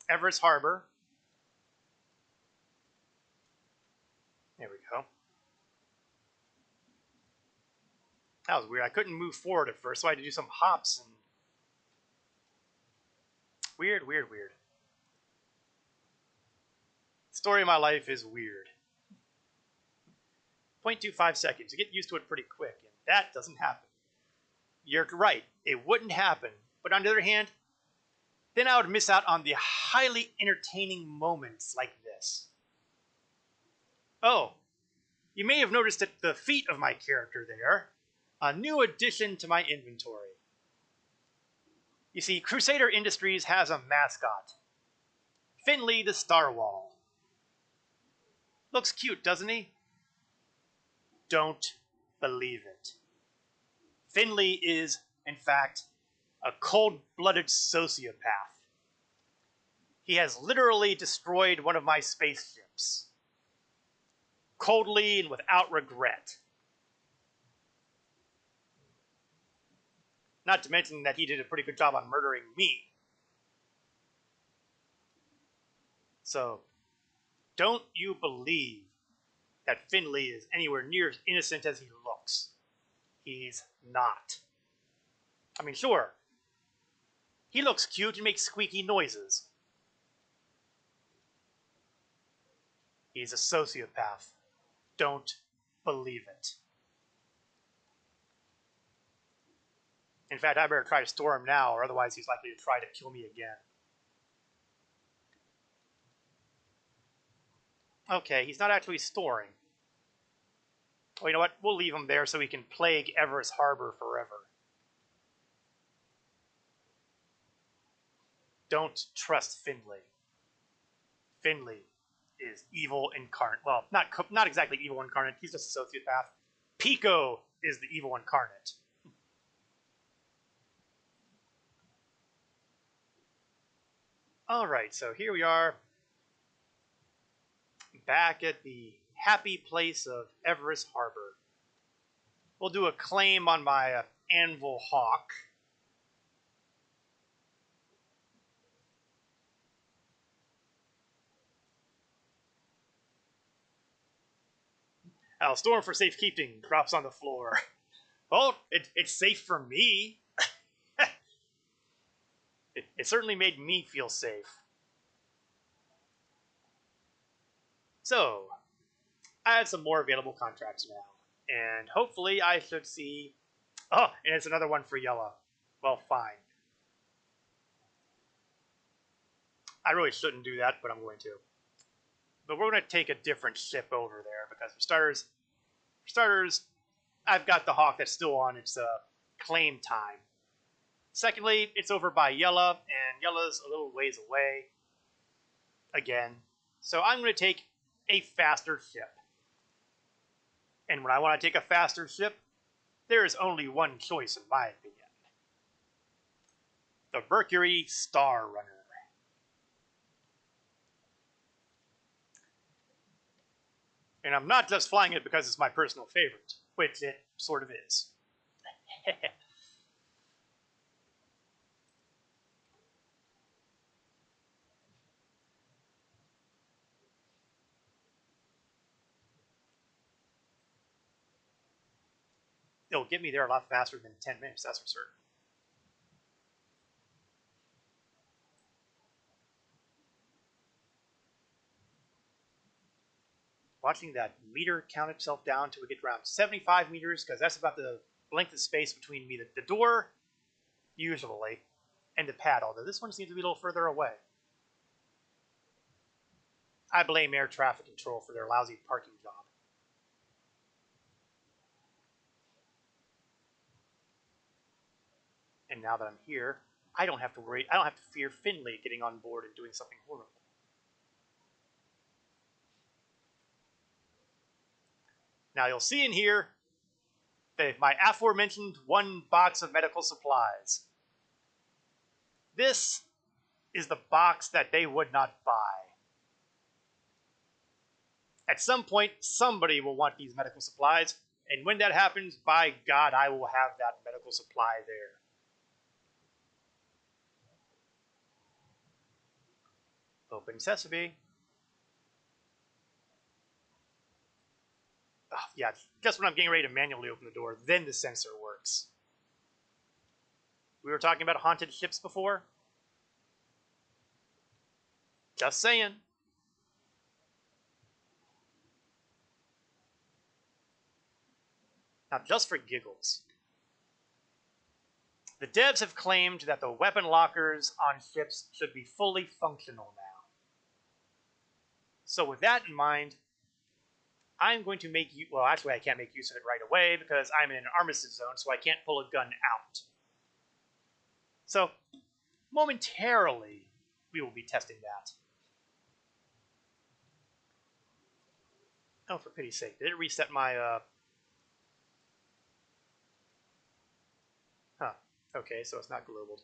Everest Harbor. There we go. That was weird. I couldn't move forward at first, so I had to do some hops and weird. Story of my life is weird. 0.25 seconds. You get used to it pretty quick, and that doesn't happen. You're right. It wouldn't happen. But on the other hand, then I would miss out on the highly entertaining moments like this. Oh, you may have noticed at the feet of my character there, a new addition to my inventory. You see, Crusader Industries has a mascot. Finley the Starwall. Looks cute, doesn't he? Don't believe it. Finley is, in fact, a cold-blooded sociopath. He has literally destroyed one of my spaceships. Coldly and without regret. Not to mention that he did a pretty good job on murdering me. So, don't you believe that Finley is anywhere near as innocent as he looks. He's not. I mean, sure, he looks cute and makes squeaky noises. He's a sociopath. Don't believe it. In fact, I better try to store him now, or otherwise he's likely to try to kill me again. Okay, he's not actually storing. Well, you know what? We'll leave him there so he can plague Everest Harbor forever. Don't trust Finley. Finley is evil incarnate. Well, not exactly evil incarnate. He's just a sociopath. Pico is the evil incarnate. Alright, so here we are. Back at the happy place of Everest Harbor. We'll do a claim on my Anvil Hawk. Storm for safekeeping drops on the floor. Well, it's safe for me. It certainly made me feel safe. So, I have some more available contracts now. And hopefully I should see... Oh, and it's another one for yellow. Well, fine. I really shouldn't do that, but I'm going to. But we're going to take a different ship over there, because for starters, I've got the Hawk that's still on its claim time. Secondly, it's over by Yella, and Yella's a little ways away. Again. So I'm going to take a faster ship. And when I want to take a faster ship, there is only one choice in my opinion. The Mercury Star Runner. And I'm not just flying it because it's my personal favorite, which it sort of is. It'll get me there a lot faster than 10 minutes, that's for certain. Watching that meter count itself down until we get around 75 meters, because that's about the length of space between me, the door, usually, and the pad, although this one seems to be a little further away. I blame air traffic control for their lousy parking job. And now that I'm here, I don't have to worry, I don't have to fear Finley getting on board and doing something horrible. Now you'll see in here my aforementioned one box of medical supplies. This is the box that they would not buy. At some point, somebody will want these medical supplies, and when that happens, by God, I will have that medical supply there. Open sesame. Oh, yeah, just when I'm getting ready to manually open the door, then the sensor works. We were talking about haunted ships before. Just saying. Now, just for giggles, the devs have claimed that the weapon lockers on ships should be fully functional now. So with that in mind, I'm going to make you... Well, actually, I can't make use of it right away because I'm in an armistice zone, so I can't pull a gun out. So, momentarily, we will be testing that. Oh, for pity's sake, did it reset my... Huh. Okay, so it's not global.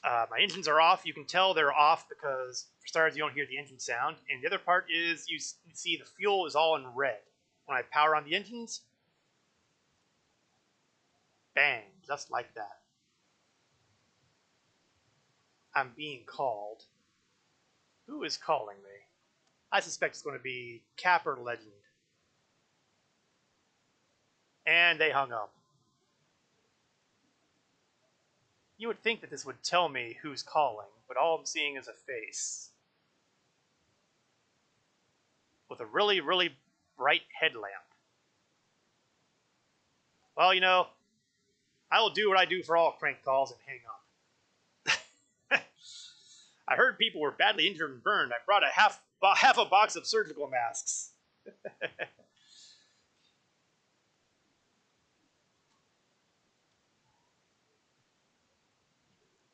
My engines are off. You can tell they're off because, for starters, you don't hear the engine sound. And the other part is you see the fuel is all in red. When I power on the engines, bang, just like that. I'm being called. Who is calling me? I suspect it's going to be Capper Legend. And they hung up. You would think that this would tell me who's calling, but all I'm seeing is a face. With a really, really bright headlamp. Well, you know, I will do what I do for all crank calls and hang up. I heard people were badly injured and burned. I brought a half a box of surgical masks.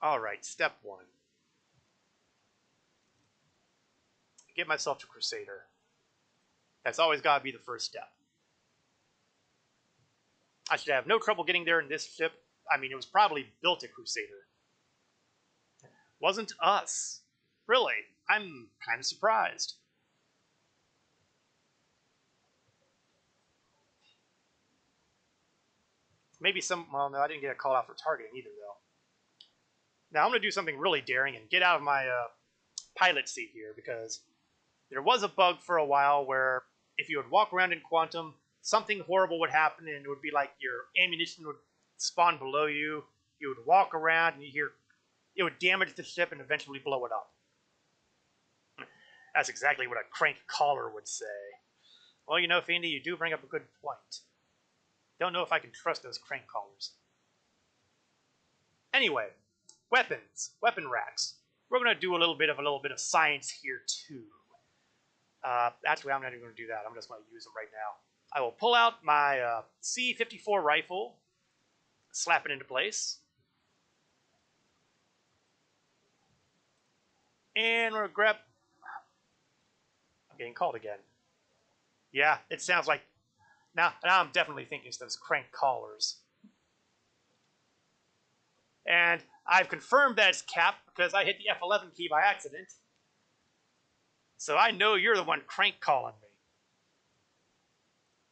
All right, step one. Get myself to Crusader. That's always got to be the first step. I should have no trouble getting there in this ship. I mean, it was probably built a Crusader. Wasn't us. Really, I'm kind of surprised. Maybe well, no, I didn't get a call out for targeting either, though. Now, I'm going to do something really daring and get out of my pilot seat here, because there was a bug for a while where if you would walk around in Quantum, something horrible would happen, and it would be like your ammunition would spawn below you. You would walk around, and it would damage the ship and eventually blow it up. That's exactly what a crank caller would say. Well, you know, Fiendy, you do bring up a good point. Don't know if I can trust those crank callers. Anyway, weapons, weapon racks. We're going to do a little bit of science here too. Actually, I'm not even going to do that. I'm just going to use them right now. I will pull out my C-54 rifle, slap it into place, and we're going to grab... I'm getting called again. Yeah, it sounds like... Now I'm definitely thinking it's those crank callers. And I've confirmed that it's Cap because I hit the F11 key by accident. So I know you're the one crank calling me.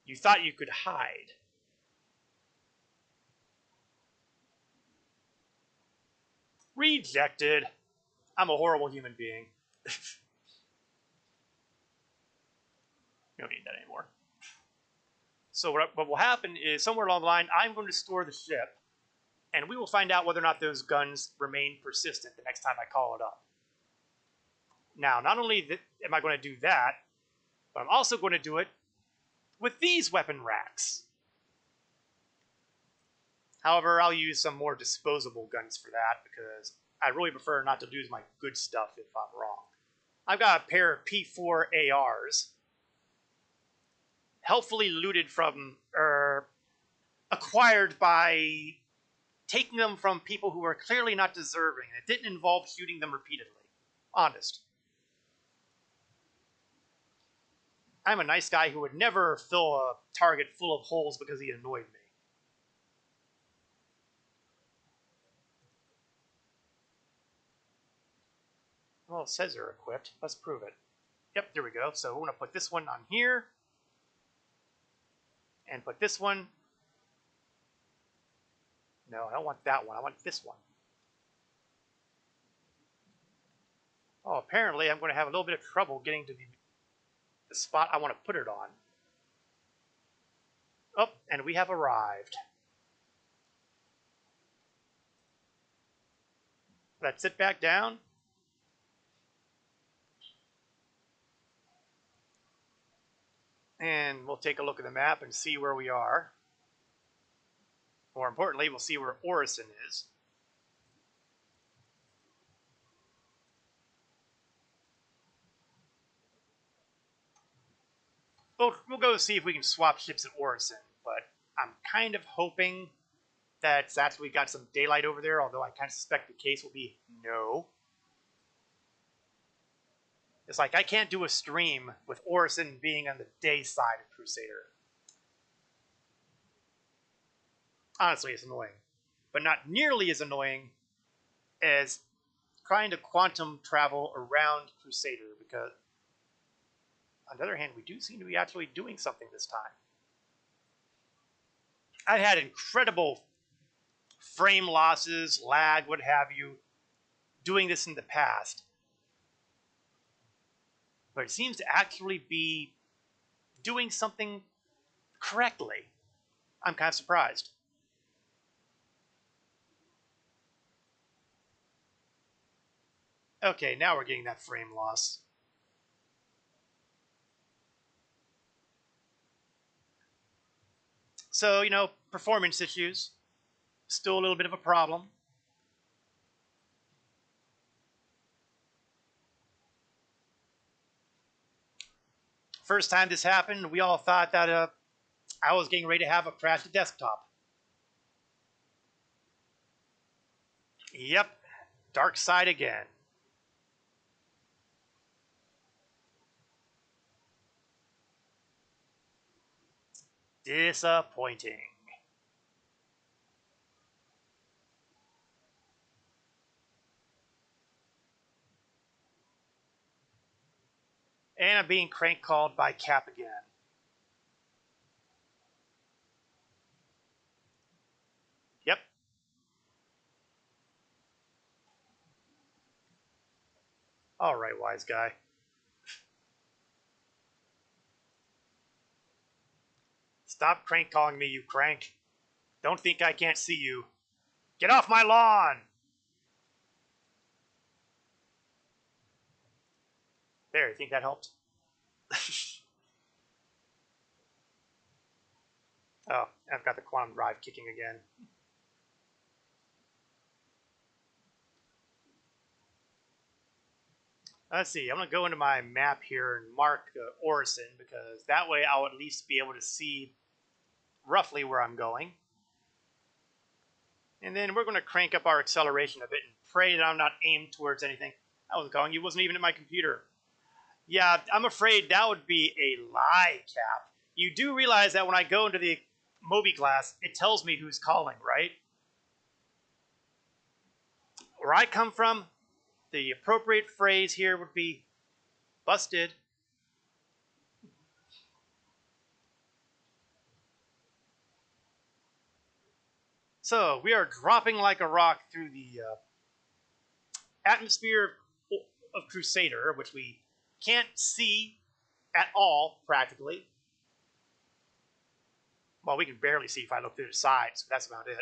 You thought you could hide. Rejected. I'm a horrible human being. We don't need that anymore. So what will happen is, somewhere along the line, I'm going to store the ship, and we will find out whether or not those guns remain persistent the next time I call it up. Now, not only am I going to do that, but I'm also going to do it with these weapon racks. However, I'll use some more disposable guns for that, because I really prefer not to lose my good stuff if I'm wrong. I've got a pair of P4 ARs, helpfully looted from, acquired by taking them from people who are clearly not deserving. It didn't involve shooting them repeatedly. Honest. I'm a nice guy who would never fill a target full of holes because he annoyed me. Well, it says they're equipped. Let's prove it. Yep, there we go. So we're going to put this one on here. And put this one... No, I don't want that one. I want this one. Oh, apparently I'm going to have a little bit of trouble getting to the spot I want to put it on. Oh, and we have arrived. Let's sit back down. And we'll take a look at the map and see where we are. More importantly, we'll see where Orison is. We'll go see if we can swap ships at Orison, but I'm kind of hoping that it's actually got some daylight over there, although I kind of suspect the case will be no. It's like I can't do a stream with Orison being on the day side of Crusader. Honestly, it's annoying. But not nearly as annoying as trying to quantum travel around Crusader, because on the other hand, we do seem to be actually doing something this time. I've had incredible frame losses, lag, what have you, doing this in the past. But it seems to actually be doing something correctly. I'm kind of surprised. Okay, now we're getting that frame loss. So, you know, performance issues. Still a little bit of a problem. First time this happened, we all thought that I was getting ready to have a crashed desktop. Yep, dark side again. Disappointing. And I'm being crank called by Cap again. Yep. All right, wise guy. Stop crank calling me, you crank. Don't think I can't see you. Get off my lawn! There, you think that helped? Oh, I've got the quantum drive kicking again. Let's see, I'm going to go into my map here and mark Orison, because that way I'll at least be able to see roughly where I'm going. And then we're going to crank up our acceleration a bit and pray that I'm not aimed towards anything. I wasn't calling you, wasn't even at my computer. Yeah, I'm afraid that would be a lie, Cap. You do realize that when I go into the Moby class, it tells me who's calling, right? Where I come from, the appropriate phrase here would be busted. So we are dropping like a rock through the atmosphere of Crusader, which we can't see at all, practically. Well, we can barely see if I look through the sides, so that's about it.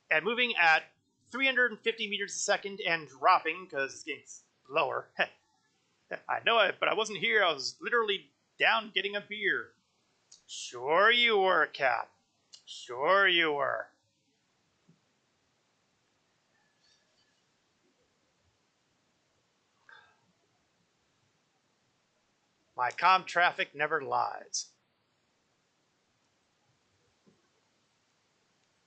And moving at 350 meters a second and dropping, because it's getting lower. I know it, but I wasn't here. I was literally down getting a beer. Sure you were, Cap. Sure you were. My comm traffic never lies.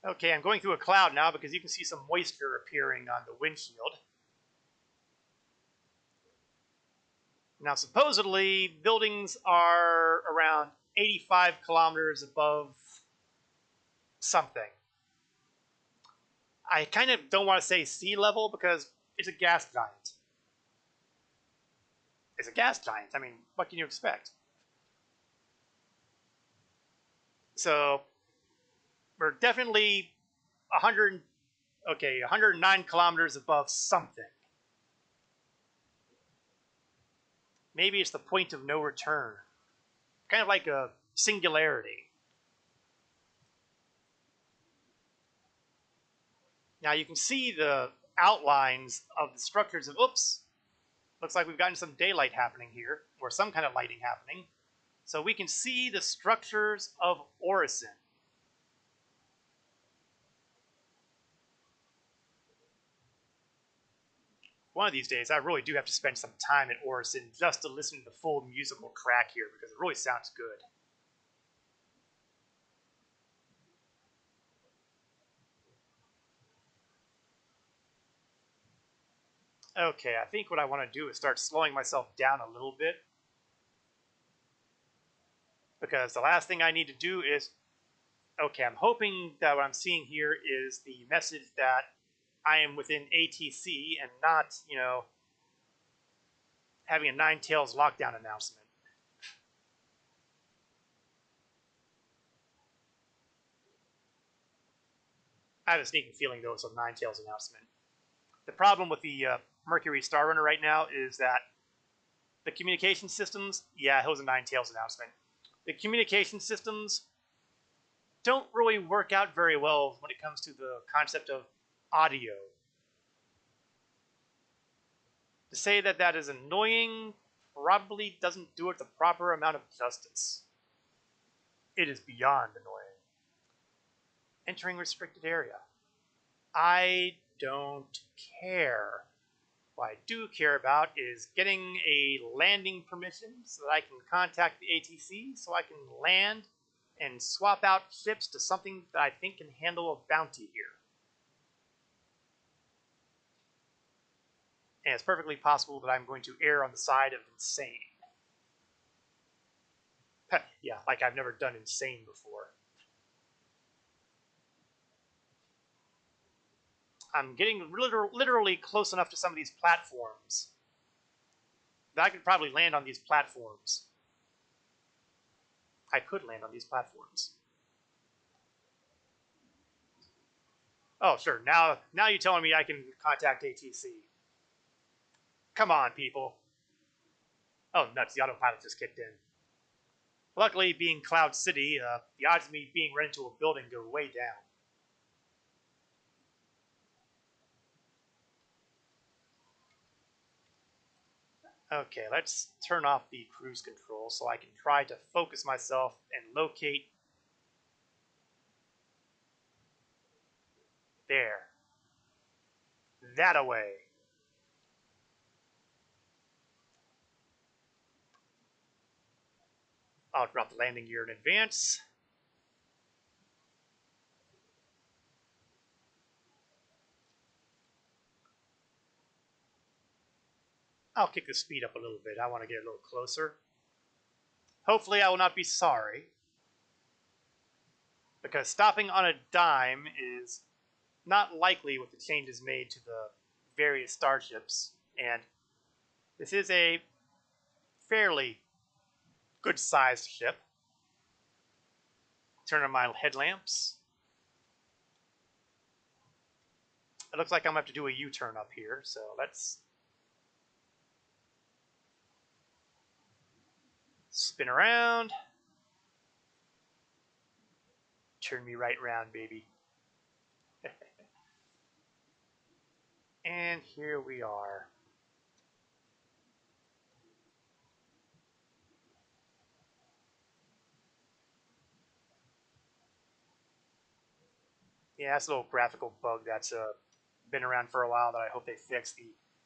Okay, I'm going through a cloud now because you can see some moisture appearing on the windshield. Now, supposedly, buildings are around 85 kilometers above something. I kind of don't want to say sea level because it's a gas giant. It's a gas giant. I mean, what can you expect? So, we're definitely 100, okay, 109 kilometers above something. Maybe it's the point of no return. Kind of like a singularity. Now you can see the outlines of the structures of, oops, looks like we've gotten some daylight happening here, or some kind of lighting happening. So we can see the structures of Orison. One of these days, I really do have to spend some time at Orison just to listen to the full musical track here, because it really sounds good. Okay, I think what I want to do is start slowing myself down a little bit, because the last thing I need to do is, okay, I'm hoping that what I'm seeing here is the message that I am within ATC and not, having a Nine Tails lockdown announcement. I have a sneaking feeling, though, it's a Nine Tails announcement. The problem with the Mercury Star Runner right now is that the communication systems, yeah, it was a Nine Tails announcement. The communication systems don't really work out very well when it comes to the concept of audio. To say that that is annoying probably doesn't do it the proper amount of justice. It is beyond annoying. Entering restricted area. I don't care. What I do care about is getting a landing permission so that I can contact the ATC so I can land and swap out ships to something that I think can handle a bounty here. And it's perfectly possible that I'm going to err on the side of insane. Yeah, like I've never done insane before. I'm getting literally close enough to some of these platforms that I could probably land on these platforms. I could land on these platforms. Oh, sure. Now you're telling me I can contact ATC. Come on, people. Oh, nuts. The autopilot just kicked in. Luckily, being Cloud City, the odds of me being run into a building go way down. Okay, let's turn off the cruise control so I can try to focus myself and locate. There. That away. I'll drop the landing gear in advance. I'll kick the speed up a little bit. I want to get a little closer. Hopefully I will not be sorry, because stopping on a dime is not likely with the changes made to the various starships, and this is a fairly good-sized ship. Turn on my headlamps. It looks like I'm going to have to do a U-turn up here, so let's spin around. Turn me right around, baby. And here we are. Yeah, that's a little graphical bug that's been around for a while that I hope they fix. The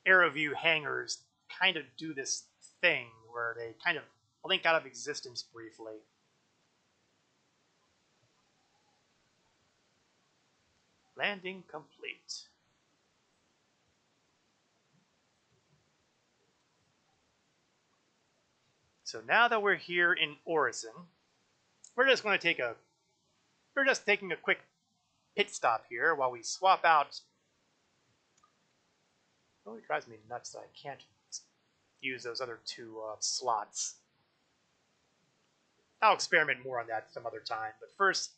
AeroView hangars kind of do this thing where they kind of blink out of existence briefly. Landing complete. So now that we're here in Orison, we're just taking a quick pit stop here while we swap out. Oh, it drives me nuts that I can't use those other two slots. I'll experiment more on that some other time, but first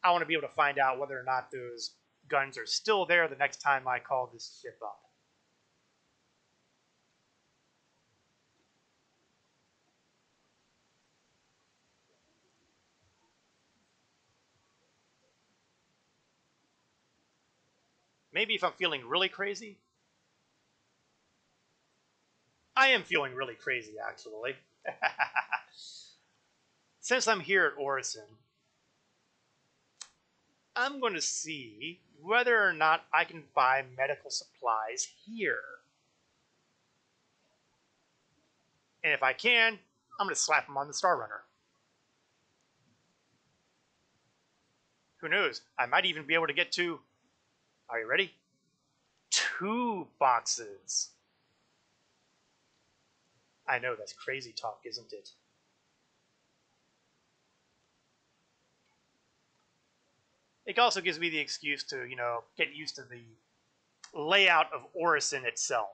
I want to be able to find out whether or not those guns are still there the next time I call this ship up. Maybe if I'm feeling really crazy. I am feeling really crazy, actually. Since I'm here at Orison, I'm going to see whether or not I can buy medical supplies here. And if I can, I'm going to slap them on the Star Runner. Who knows? I might even be able to get to... Are you ready? 2 boxes. I know, that's crazy talk, isn't it? It also gives me the excuse to, get used to the layout of Orison itself.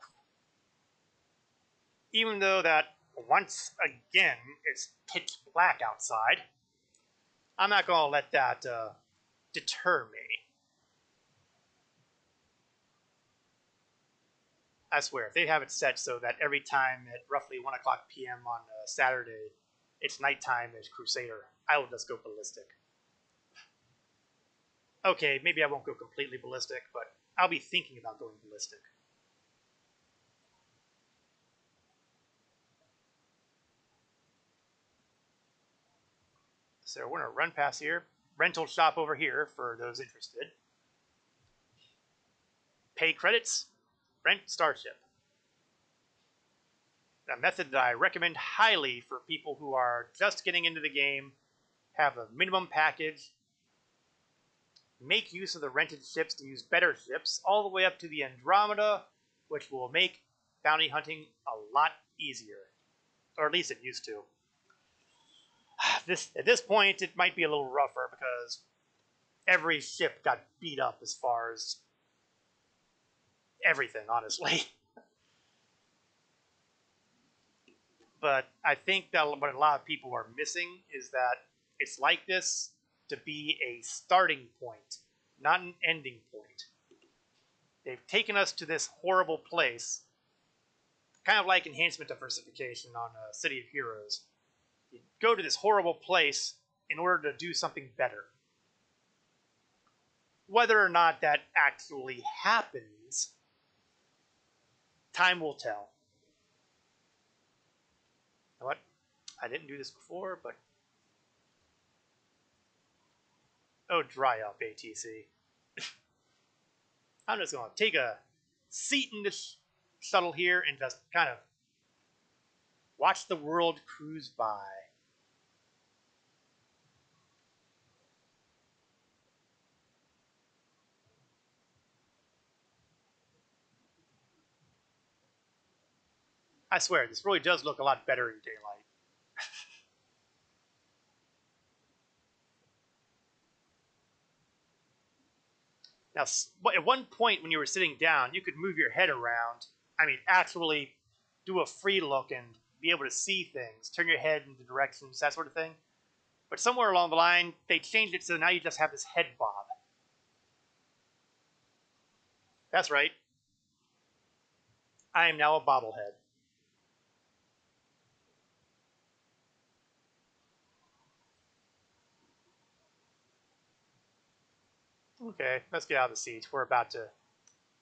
Even though that, once again, it's pitch black outside, I'm not going to let that deter me. I swear, if they have it set so that every time at roughly 1 o'clock p.m. on Saturday, it's nighttime as Crusader, I will just go ballistic. Okay, maybe I won't go completely ballistic, but I'll be thinking about going ballistic. So we're going to run past here. Rental shop over here for those interested. Pay credits, rent Starship. A method that I recommend highly for people who are just getting into the game, have a minimum package, make use of the rented ships to use better ships, all the way up to the Andromeda, which will make bounty hunting a lot easier. Or at least it used to. At this point, it might be a little rougher because every ship got beat up as far as everything, honestly. But I think that what a lot of people are missing is that it's like this to be a starting point, not an ending point. They've taken us to this horrible place, kind of like enhancement diversification on City of Heroes. You go to this horrible place in order to do something better. Whether or not that actually happens, time will tell. You know what? I didn't do this before, but... Oh, dry up, ATC. I'm just going to take a seat in this shuttle here and just kind of watch the world cruise by. I swear, this really does look a lot better in daylight. Now, at one point when you were sitting down, you could move your head around. I mean, actually do a free look and be able to see things, turn your head into directions, that sort of thing. But somewhere along the line, they changed it so now you just have this head bob. That's right. I am now a bobblehead. Okay, let's get out of the seats. We're about to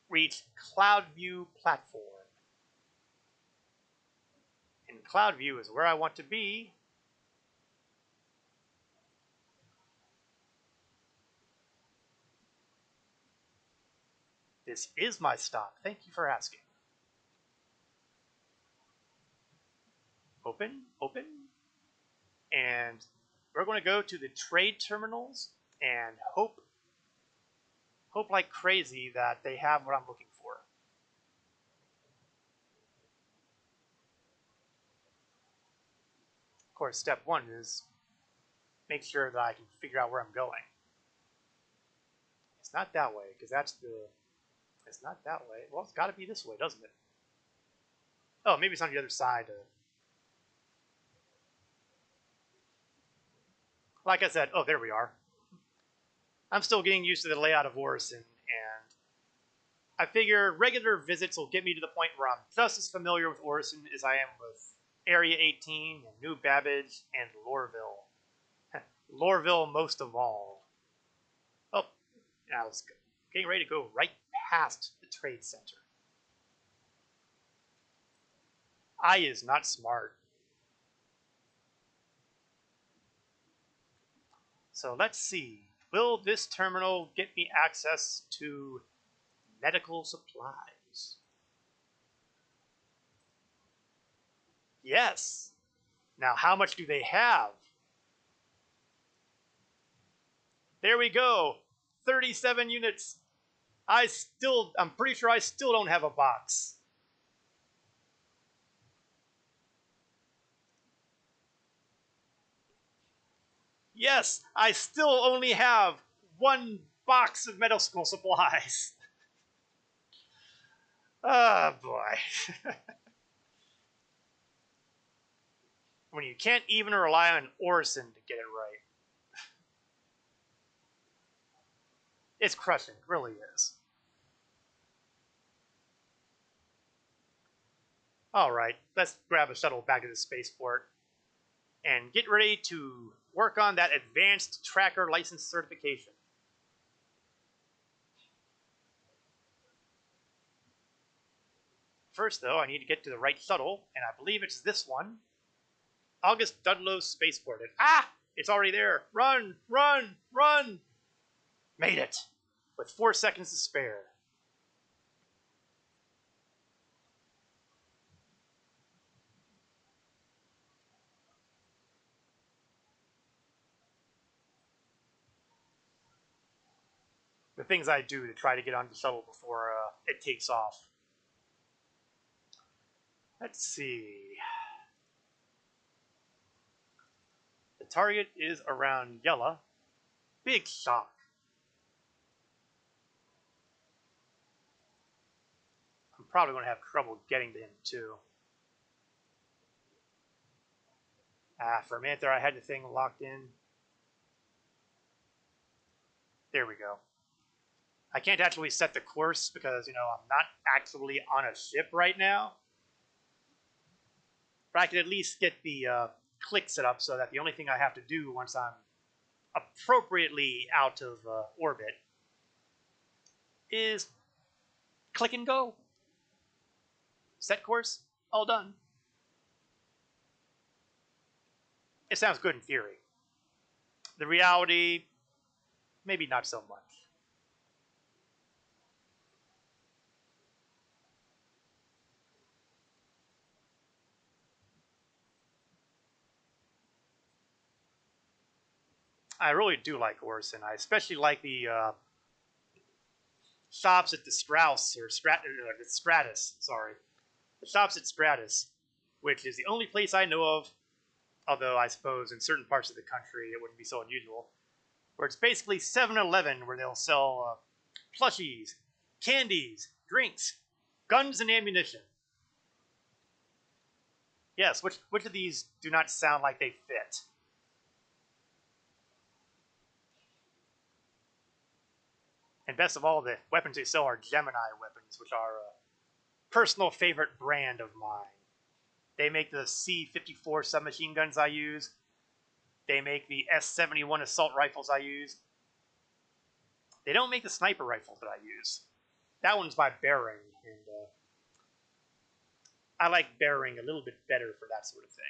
reach Cloud View Platform. And Cloud View is where I want to be. This is my stop. Thank you for asking. Open, open. And we're going to go to the trade terminals and hope like crazy that they have what I'm looking for. Of course, step one is make sure that I can figure out where I'm going. It's not that way, because it's not that way. Well, it's got to be this way, doesn't it? Oh, maybe it's on the other side. Like I said, oh, there we are. I'm still getting used to the layout of Orison, and I figure regular visits will get me to the point where I'm just as familiar with Orison as I am with Area 18 and New Babbage and Lorville. Lorville most of all. Oh, I was getting ready to go right past the trade center. I is not smart. So let's see. Will this terminal get me access to medical supplies? Yes. Now, how much do they have? There we go. 37 units. I'm pretty sure I still don't have a box. Yes, I still only have one box of medical supplies. Oh, boy. When you can't even rely on Orison to get it right. It's crushing, it really is. Alright, let's grab a shuttle back to the spaceport and get ready to work on that advanced tracker license certification. First, though, I need to get to the right shuttle, and I believe it's this one. August Dudlow Spaceport. Ah! It's already there. Run! Run! Run! Made it! With 4 seconds to spare. The things I do to try to get on the shuttle before it takes off. Let's see. The target is around Yella. Big shock. I'm probably going to have trouble getting to him, too. For a minute there, I had the thing locked in. There we go. I can't actually set the course because, I'm not actually on a ship right now. But I can at least get the click set up so that the only thing I have to do once I'm appropriately out of orbit is click and go. Set course, all done. It sounds good in theory. The reality, maybe not so much. I really do like Orison. I especially like the shops at the the Stratus. Sorry, the shops at Stratus. which is the only place I know of, although I suppose in certain parts of the country it wouldn't be so unusual, where it's basically 7-Eleven, where they'll sell plushies, candies, drinks, guns, and ammunition. Yes, which of these do not sound like they fit? And best of all, the weapons they sell are Gemini weapons, which are a personal favorite brand of mine. They make the C-54 submachine guns I use. They make the S-71 assault rifles I use. They don't make the sniper rifles that I use. That one's by Bearing, and I like Bearing a little bit better for that sort of thing.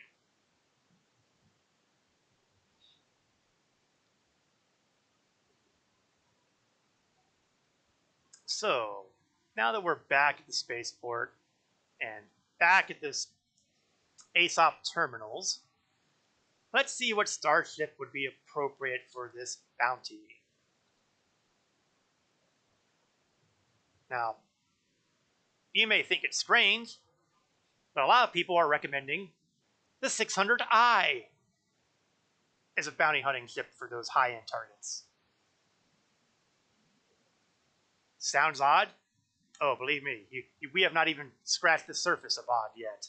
So, now that we're back at the spaceport and back at this ASOP terminals, let's see what starship would be appropriate for this bounty. Now, you may think it's strange, but a lot of people are recommending the 600I as a bounty hunting ship for those high-end targets. Sounds odd? Oh, believe me, we have not even scratched the surface of odd yet.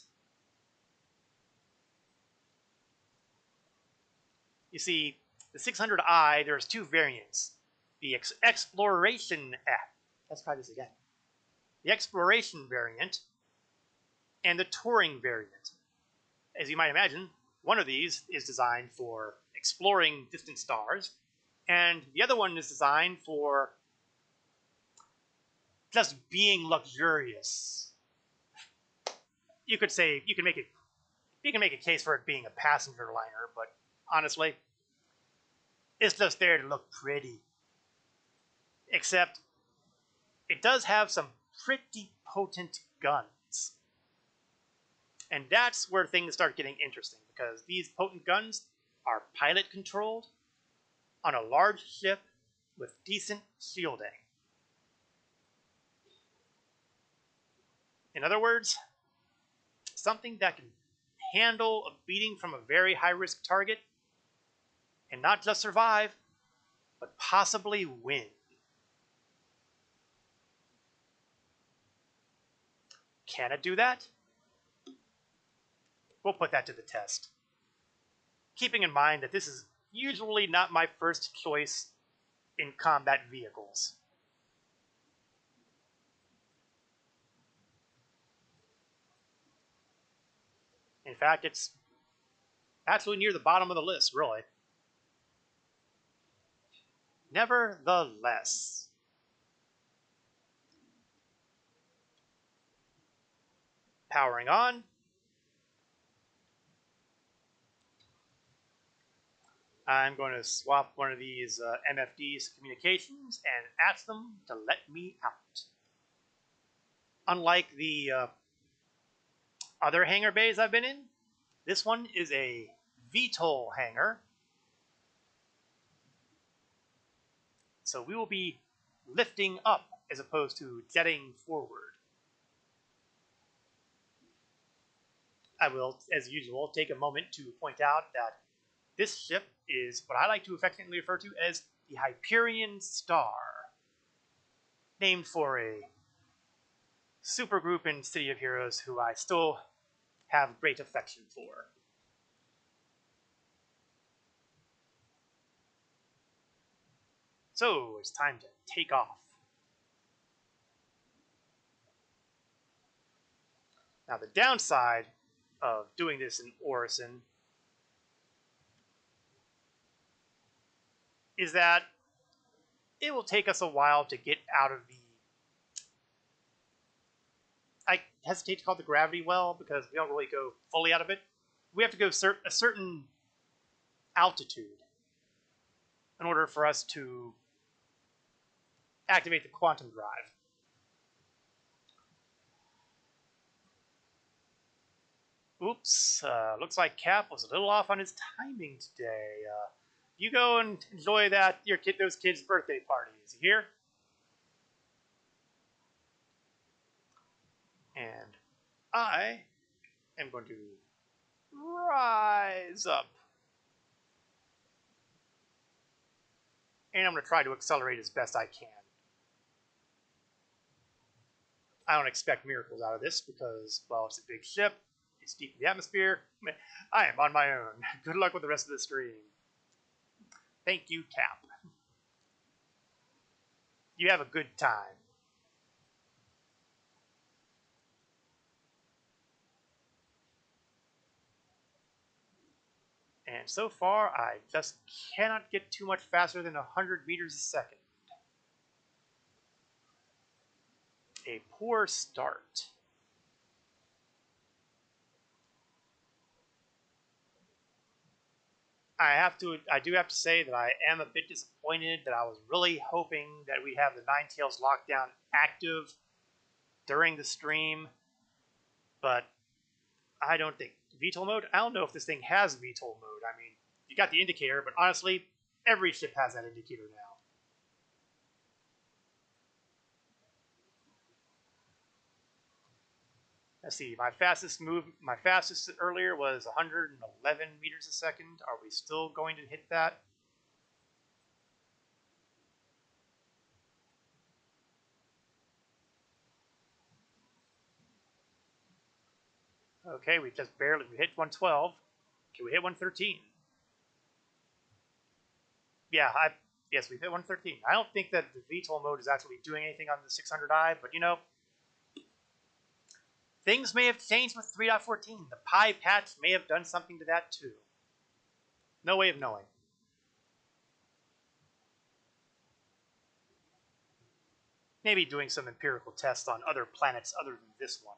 You see, the 600I, there's two variants. The Exploration... let's try this again. The Exploration variant and the Touring variant. As you might imagine, one of these is designed for exploring distant stars, and the other one is designed for just being luxurious. You could say, you can make a case for it being a passenger liner, but honestly, it's just there to look pretty. Except, it does have some pretty potent guns. And that's where things start getting interesting, because these potent guns are pilot controlled on a large ship with decent shielding. In other words, something that can handle a beating from a very high-risk target and not just survive, but possibly win. Can it do that? We'll put that to the test. Keeping in mind that this is usually not my first choice in combat vehicles. In fact, it's actually near the bottom of the list, really. Nevertheless, powering on. I'm going to swap one of these MFD's communications and ask them to let me out. Unlike the other hangar bays I've been in, this one is a VTOL hangar. So we will be lifting up as opposed to jetting forward. I will, as usual, take a moment to point out that this ship is what I like to affectionately refer to as the Hyperion Star, named for a supergroup in City of Heroes who I still have great affection for. So, it's time to take off. Now, the downside of doing this in Orison is that it will take us a while to get out of the... I hesitate to call it the gravity well because we don't really go fully out of it. We have to go a certain altitude in order for us to activate the quantum drive. Oops, looks like Cap was a little off on his timing today. You go and enjoy that those kids' birthday parties. You hear? And I am going to rise up. And I'm going to try to accelerate as best I can. I don't expect miracles out of this because, well, it's a big ship. It's deep in the atmosphere. I am on my own. Good luck with the rest of the stream. Thank you, Cap. You have a good time. And so far, I just cannot get too much faster than 100 meters a second. A poor start. I do have to say that I am a bit disappointed that I was really hoping that we'd have the Ninetales lockdown active during the stream, but I don't think VTOL mode. I don't know if this thing has VTOL mode. I mean, you got the indicator, but honestly, every ship has that indicator now. Let's see. My fastest earlier was 111 meters a second. Are we still going to hit that? Okay, we hit 112. Can we hit 113? Yeah, yes, we hit 113. I don't think that the VTOL mode is actually doing anything on the 600i, but you know, things may have changed with 3.14. The Pi patch may have done something to that too. No way of knowing. Maybe doing some empirical tests on other planets other than this one.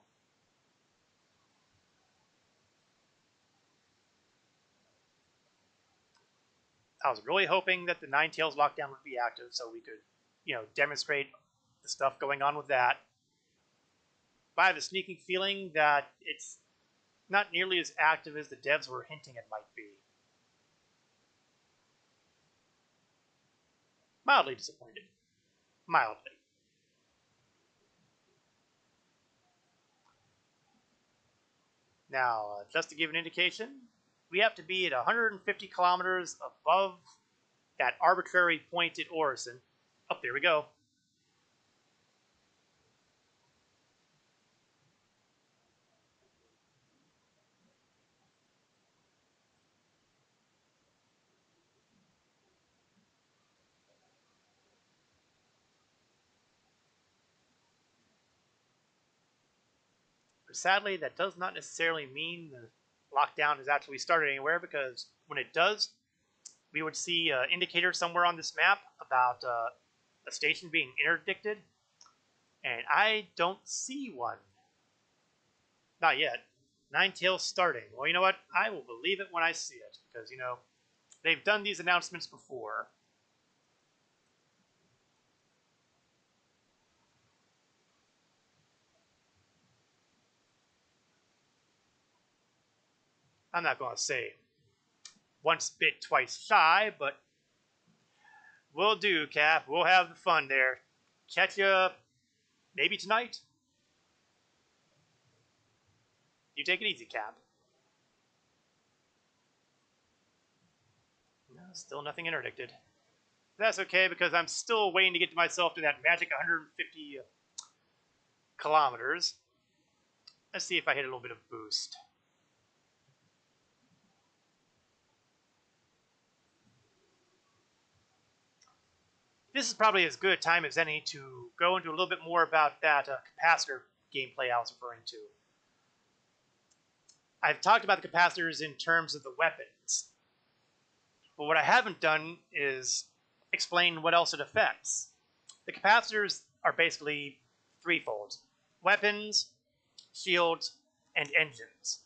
I was really hoping that the Ninetales lockdown would be active so we could, you know, demonstrate the stuff going on with that. But I have a sneaking feeling that it's not nearly as active as the devs were hinting it might be. Mildly disappointed. Mildly. Now, just to give an indication, we have to be at 150 kilometers above that arbitrary point at Orison. Oh, there we go. But sadly, that does not necessarily mean the lockdown has actually started anywhere, because when it does, we would see an indicator somewhere on this map about a station being interdicted, and I don't see one. Not yet. Ninetales starting. Well, you know what? I will believe it when I see it, because, you know, they've done these announcements before. I'm not going to say once bit, twice shy, but we'll do, Cap. We'll have the fun there. Catch you maybe tonight. You take it easy, Cap. No, still nothing interdicted. That's okay, because I'm still waiting to get myself to that magic 150 kilometers. Let's see if I hit a little bit of boost. This is probably as good a time as any to go into a little bit more about that capacitor gameplay I was referring to. I've talked about the capacitors in terms of the weapons, but what I haven't done is explain what else it affects. The capacitors are basically threefold: weapons, shields, and engines.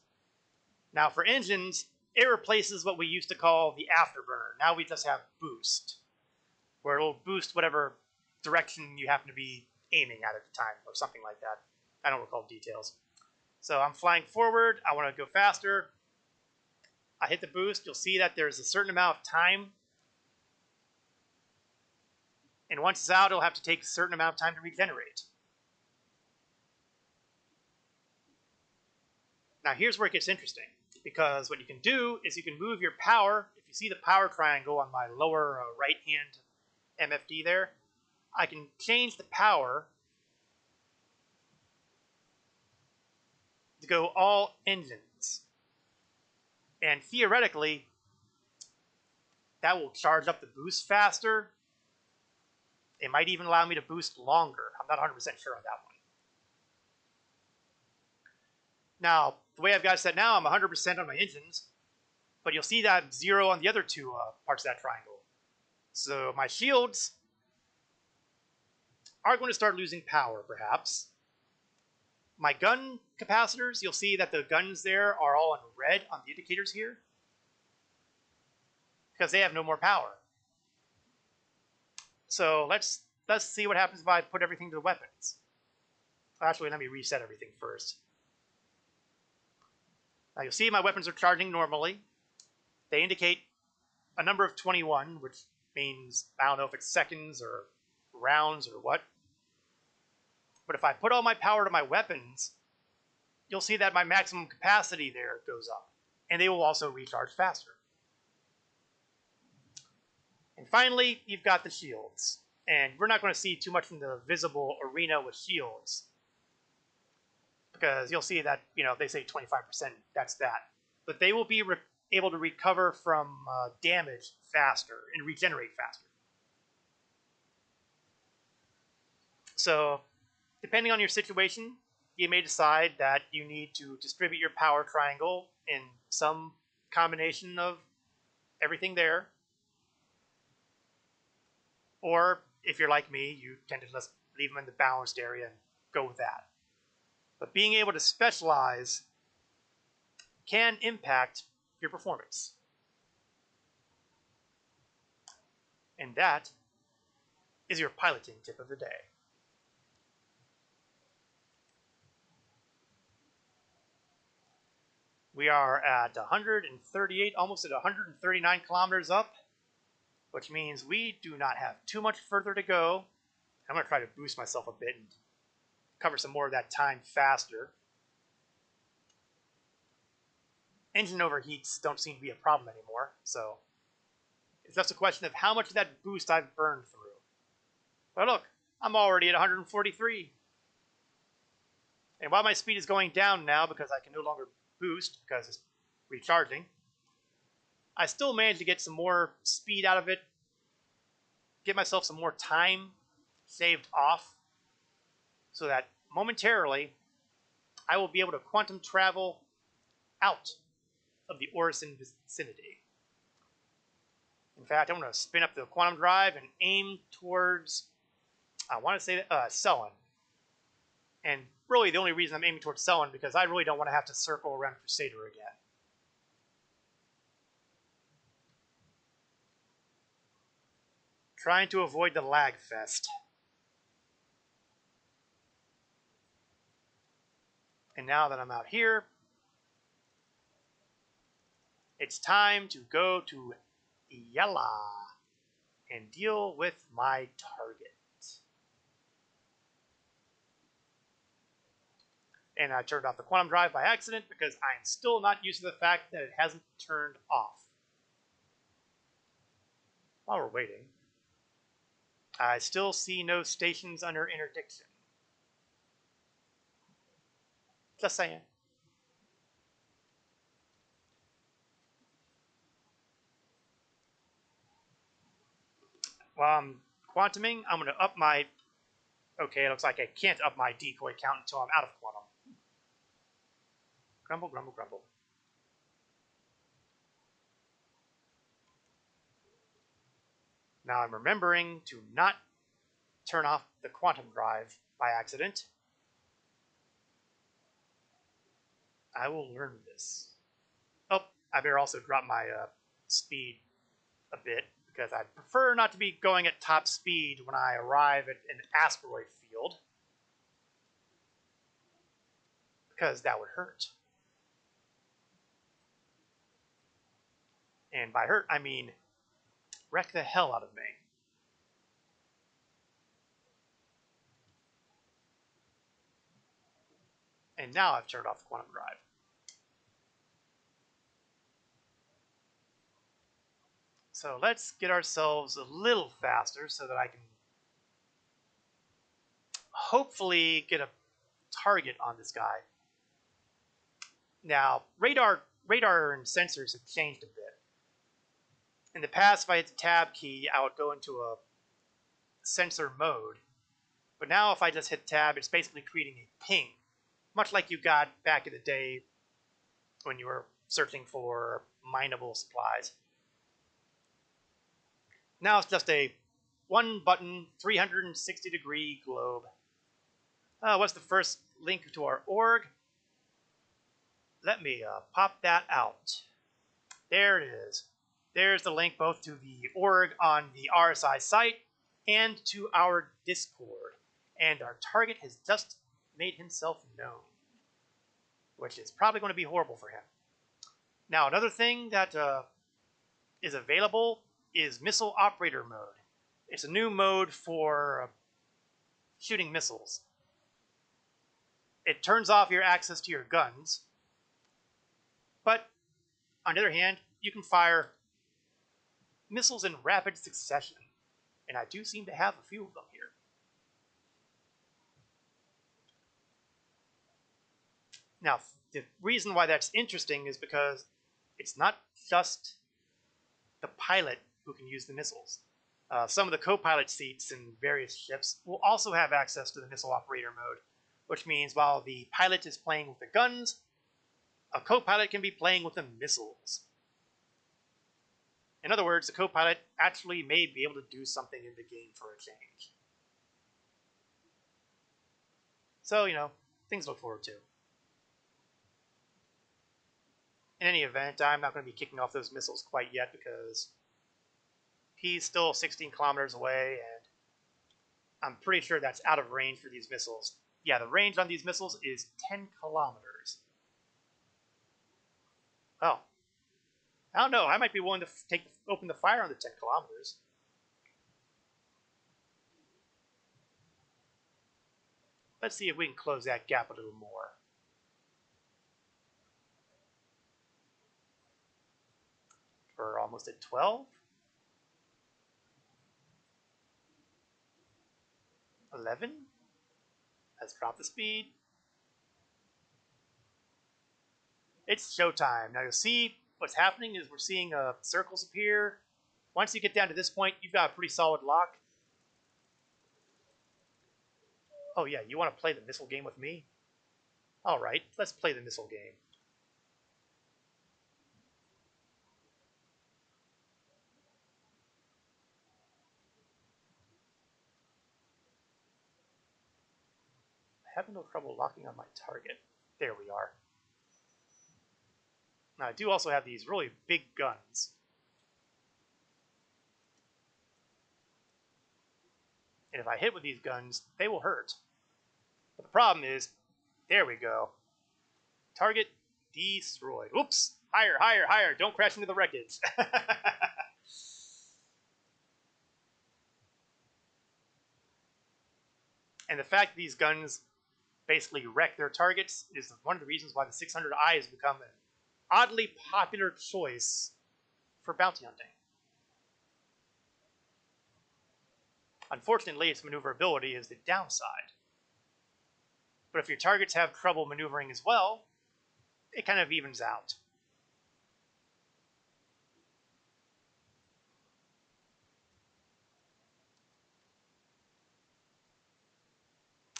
Now for engines, it replaces what we used to call the afterburner. Now we just have boost, where it'll boost whatever direction you happen to be aiming at the time, or something like that. I don't recall details. So I'm flying forward, I want to go faster. I hit the boost, you'll see that there's a certain amount of time. And once it's out, it'll have to take a certain amount of time to regenerate. Now here's where it gets interesting, because what you can do is you can move your power. If you see the power triangle on my lower right hand MFD there, I can change the power to go all engines. And theoretically, that will charge up the boost faster. It might even allow me to boost longer. I'm not 100% sure on that one. Now, the way I've got it set now, I'm 100% on my engines, but you'll see that I'm 0 on the other two parts of that triangle. So my shields are going to start losing power, perhaps. My gun capacitors, you'll see that the guns there are all in red on the indicators here, because they have no more power. So let's see what happens if I put everything to the weapons. Actually, let me reset everything first. Now you'll see my weapons are charging normally. They indicate a number of 21, which means, I don't know if it's seconds or rounds or what. But if I put all my power to my weapons, you'll see that my maximum capacity there goes up. And they will also recharge faster. And finally, you've got the shields. And we're not going to see too much in the visible arena with shields, because you'll see that, they say 25%, that's that. But they will be able to recover from damage faster and regenerate faster. So, depending on your situation, you may decide that you need to distribute your power triangle in some combination of everything there. Or, if you're like me, you tend to just leave them in the balanced area and go with that. But being able to specialize can impact your performance. And that is your piloting tip of the day. We are at 138, almost at 139 kilometers up, which means we do not have too much further to go. I'm going to try to boost myself a bit and cover some more of that time faster. Engine overheats don't seem to be a problem anymore, so it's just a question of how much of that boost I've burned through. But look, I'm already at 143. And while my speed is going down now because I can no longer boost because it's recharging, I still managed to get some more speed out of it, get myself some more time saved off, so that momentarily I will be able to quantum travel out of the Orison vicinity. In fact, I'm going to spin up the quantum drive and aim towards, I want to say, Selin. And really the only reason I'm aiming towards Selin because I really don't want to have to circle around Crusader again. Trying to avoid the lag fest. And now that I'm out here, it's time to go to Yella and deal with my target. And I turned off the quantum drive by accident because I am still not used to the fact that it hasn't turned off. While we're waiting, I still see no stations under interdiction. Just saying. While I'm quantuming, I'm going to up my... Okay, it looks like I can't up my decoy count until I'm out of quantum. Grumble, grumble, grumble. Now I'm remembering to not turn off the quantum drive by accident. I will learn this. Oh, I better also drop my speed a bit, because I'd prefer not to be going at top speed when I arrive at an asteroid field, because that would hurt. And by hurt, I mean wreck the hell out of me. And now I've turned off the quantum drive. So let's get ourselves a little faster so that I can hopefully get a target on this guy. Now, radar and sensors have changed a bit. In the past, if I hit the tab key, I would go into a sensor mode. But now if I just hit tab, it's basically creating a ping, much like you got back in the day when you were searching for mineable supplies. Now it's just a one-button, 360-degree globe. What's the first link to our org? Let me pop that out. There it is. There's the link both to the org on the RSI site and to our Discord. And our target has just made himself known, which is probably going to be horrible for him. Now, another thing that is available is Missile Operator Mode. It's a new mode for shooting missiles. It turns off your access to your guns, but on the other hand, you can fire missiles in rapid succession, and I do seem to have a few of them here. Now, the reason why that's interesting is because it's not just the pilot who can use the missiles. Some of the co-pilot seats in various ships will also have access to the missile operator mode, which means while the pilot is playing with the guns, a co-pilot can be playing with the missiles. In other words, the co-pilot actually may be able to do something in the game for a change. So, things to look forward to. In any event, I'm not going to be kicking off those missiles quite yet because he's still 16 kilometers away, and I'm pretty sure that's out of range for these missiles. Yeah, the range on these missiles is 10 kilometers. Oh. I don't know. I might be willing to open the fire on the 10 kilometers. Let's see if we can close that gap a little more. We're almost at 12. 11. Let's drop the speed. It's showtime. Now you'll see what's happening is we're seeing circles appear. Once you get down to this point, you've got a pretty solid lock. Oh yeah, you want to play the missile game with me? Alright, let's play the missile game. Having no trouble locking on my target. There we are. Now I do also have these really big guns. And if I hit with these guns, they will hurt. But the problem is, there we go. Target destroyed. Oops! Higher, higher, higher! Don't crash into the wreckage. And the fact that these guns basically wreck their targets is one of the reasons why the 600i has become an oddly popular choice for bounty hunting. Unfortunately, its maneuverability is the downside. But if your targets have trouble maneuvering as well, it kind of evens out.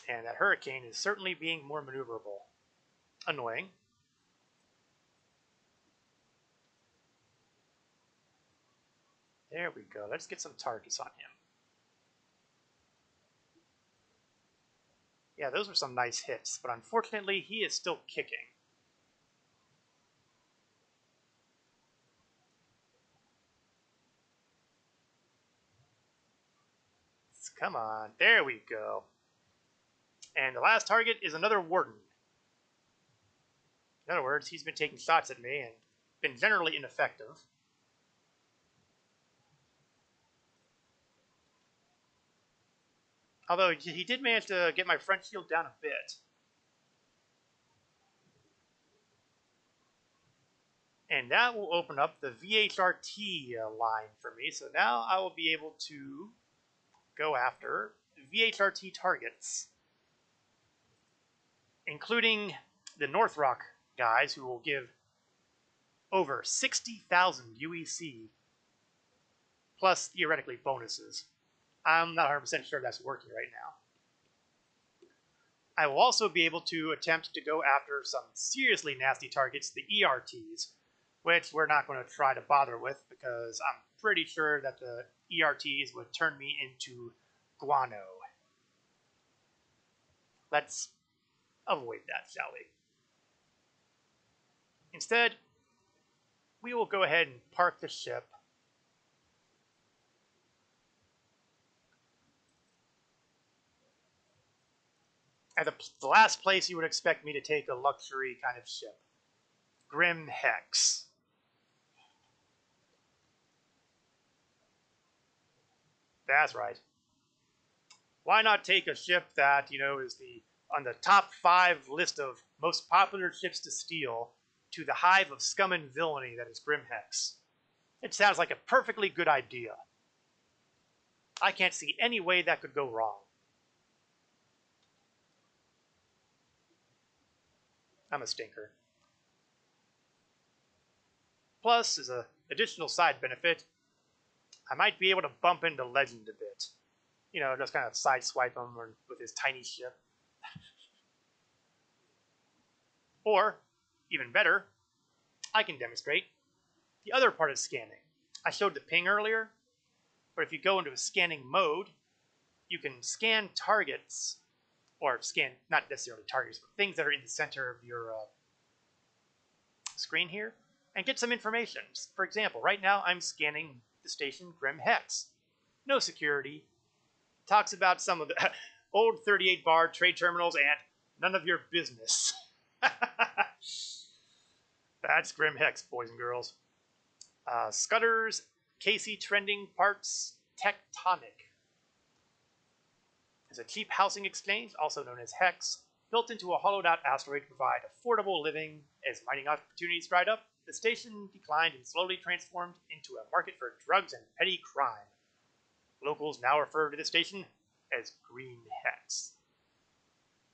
And that Hurricane is certainly being more maneuverable. Annoying. There we go. Let's get some targets on him. Yeah, those were some nice hits, but unfortunately, he is still kicking. Come on. There we go. And the last target is another Warden. In other words, he's been taking shots at me and been generally ineffective. Although he did manage to get my front shield down a bit. And that will open up the VHRT line for me. So now I will be able to go after VHRT targets, including the North Rock guys, who will give over 60,000 UEC, plus theoretically bonuses. I'm not 100% sure that's working right now. I will also be able to attempt to go after some seriously nasty targets, the ERTs, which we're not going to try to bother with because I'm pretty sure that the ERTs would turn me into guano. Let's avoid that, shall we? Instead, we will go ahead and park the ship at the last place you would expect me to take a luxury kind of ship. Grim Hex. That's right. Why not take a ship that, is on the top 5 list of most popular ships to steal to the hive of scum and villainy that is Grim Hex? It sounds like a perfectly good idea. I can't see any way that could go wrong. I'm a stinker. Plus, as an additional side benefit, I might be able to bump into Legend a bit. Just kind of sideswipe him with his tiny ship. Or, even better, I can demonstrate the other part of scanning. I showed the ping earlier, but if you go into a scanning mode, you can scan targets, or scan, not necessarily targets, but things that are in the center of your screen here, and get some information. For example, right now I'm scanning the station Grim Hex. No security. Talks about some of the old 38-bar trade terminals and none of your business. That's Grim Hex, boys and girls. Scutters, KC Trending Parts, Tectonic. Is a cheap housing exchange, also known as Hex, built into a hollowed-out asteroid to provide affordable living. As mining opportunities dried up, the station declined and slowly transformed into a market for drugs and petty crime. Locals now refer to the station as Green Hex.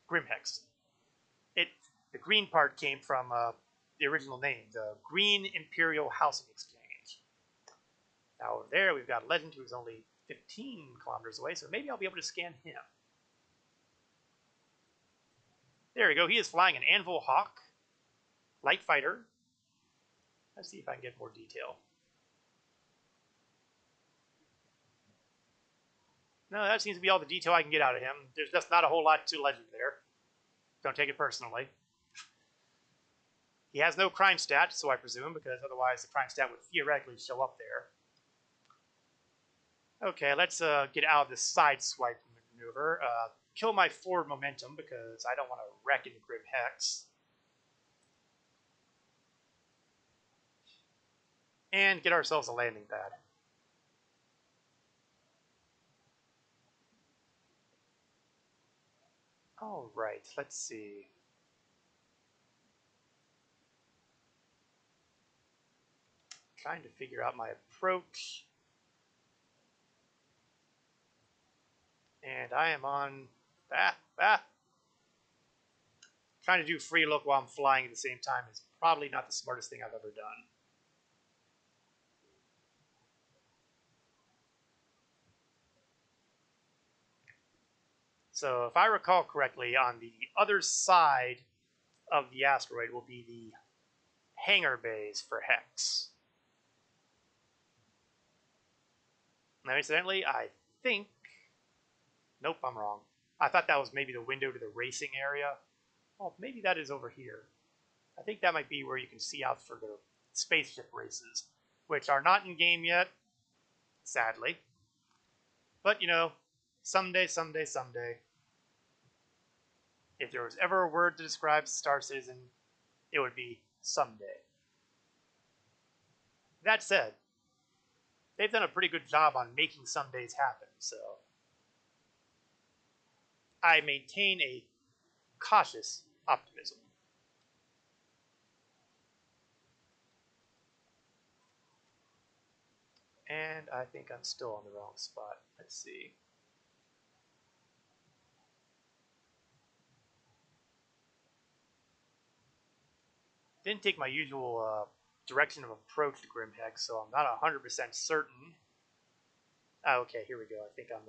Grim Hex. The green part came from the original name, the Green Imperial Housing Exchange. Now over there we've got Legend, who's only 15 kilometers away, so maybe I'll be able to scan him. There we go. He is flying an Anvil Hawk, light fighter. Let's see if I can get more detail. No, that seems to be all the detail I can get out of him. There's just not a whole lot to Legend there. Don't take it personally. He has no crime stat, so I presume, because otherwise the crime stat would theoretically show up there. Okay, let's get out of this side swipe maneuver. Kill my forward momentum because I don't want to wreck into Grim Hex. And get ourselves a landing pad. Alright, let's see. Trying to figure out my approach. And I am on... Trying to do free look while I'm flying at the same time is probably not the smartest thing I've ever done. So if I recall correctly, on the other side of the asteroid will be the hangar bays for Hex. Now, incidentally, I think... Nope, I'm wrong. I thought that was maybe the window to the racing area. Oh, maybe that is over here. I think that might be where you can see out for the spaceship races, which are not in game yet, sadly. But, someday, someday, someday. If there was ever a word to describe Star Citizen, it would be someday. That said, they've done a pretty good job on making some days happen, so I maintain a cautious optimism. And I think I'm still on the wrong spot. Let's see. Didn't take my usual direction of approach to Grimhex, so I'm not 100% certain. Oh, okay, here we go. I think I'm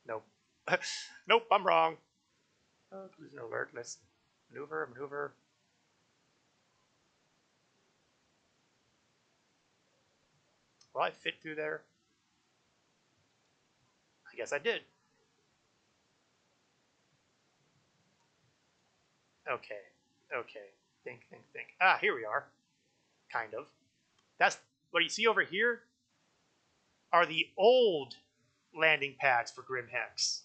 nope. Nope, I'm wrong. Oh, collision alert. Let's maneuver. Will I fit through there? I guess I did. Okay. Think. Ah, here we are. Kind of. That's what you see over here are the old landing pads for Grimhex.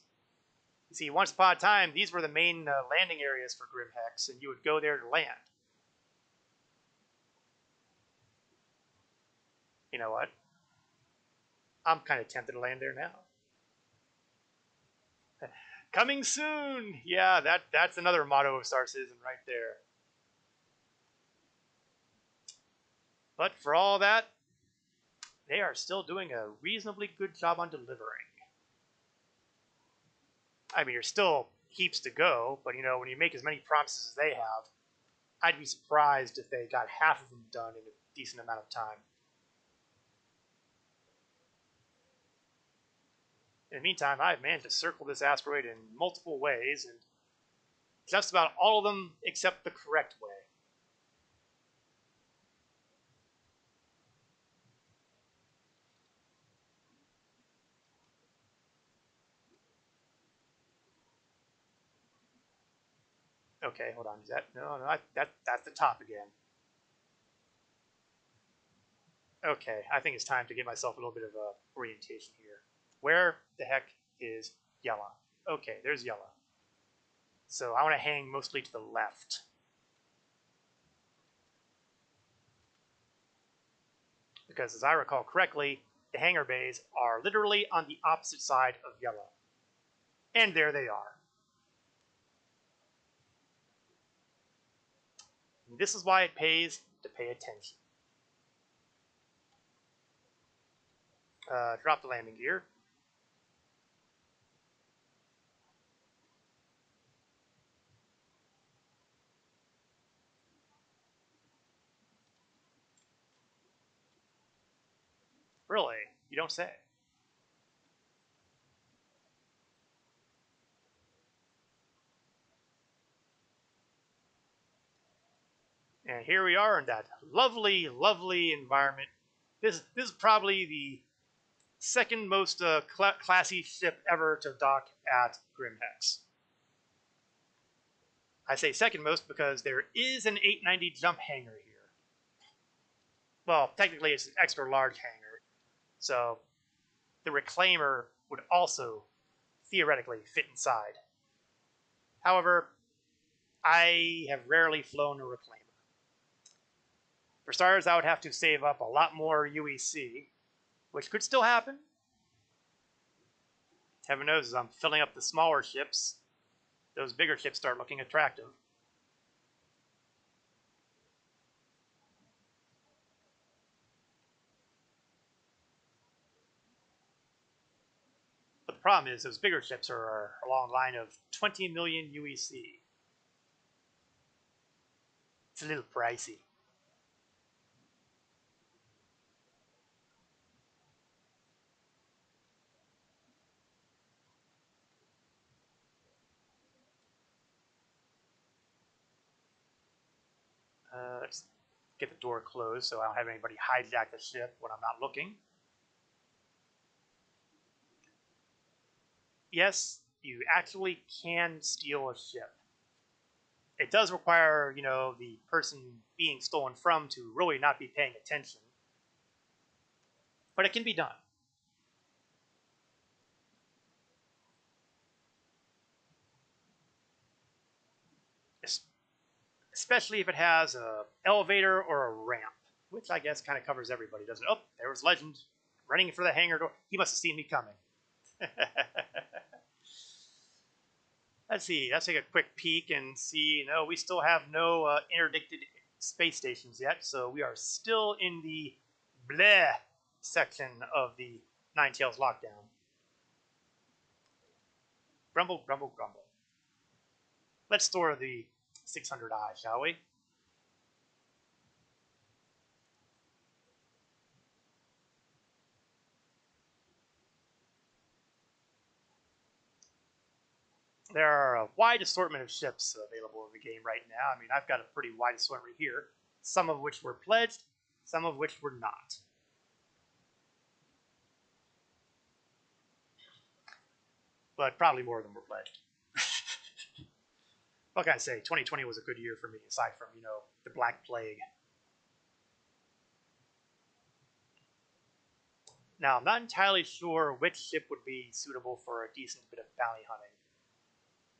You see, once upon a time, these were the main landing areas for Grimhex, and you would go there to land. You know what? I'm kind of tempted to land there now. Coming soon! Yeah, that's another motto of Star Citizen right there. But for all that, they are still doing a reasonably good job on delivering. I mean, there's still heaps to go, but you know, when you make as many promises as they have, I'd be surprised if they got half of them done in a decent amount of time. In the meantime, I've managed to circle this asteroid in multiple ways, and just about all of them except the correct way. Okay, hold on. Is that no? That's the top again. Okay, I think it's time to give myself a little bit of a orientation here. Where the heck is Yella? Okay, there's Yella. So I want to hang mostly to the left. Because as I recall correctly, the hangar bays are literally on the opposite side of Yella. And there they are. And this is why it pays to pay attention. Drop the landing gear. Really? You don't say. And here we are in that lovely, lovely environment. This is probably the second most classy ship ever to dock at Grimhex. I say second most because there is an 890 jump hangar here. Well, technically it's an extra large hangar, so the Reclaimer would also theoretically fit inside. However, I have rarely flown a Reclaimer. For starters, I would have to save up a lot more UEC, which could still happen. Heaven knows, as I'm filling up the smaller ships, those bigger ships start looking attractive. But the problem is those bigger ships are along the line of 20 million UEC. It's a little pricey. Let's get the door closed so I don't have anybody hijack the ship when I'm not looking. Yes, you actually can steal a ship. It does require, you know, the person being stolen from to really not be paying attention. But it can be done. Especially if it has a elevator or a ramp, which I guess kind of covers everybody, doesn't it? Oh, there was Legend running for the hangar door. He must have seen me coming. Let's see. Let's take a quick peek and see. No, we still have no interdicted space stations yet, so we are still in the bleh section of the Nine Tails lockdown. Grumble, grumble, grumble. Let's store the 600i, shall we? There are a wide assortment of ships available in the game right now. I mean, I've got a pretty wide assortment here, some of which were pledged, some of which were not. But probably more of them were pledged. What can I say? 2020 was a good year for me, aside from, you know, the Black Plague. Now, I'm not entirely sure which ship would be suitable for a decent bit of bounty hunting.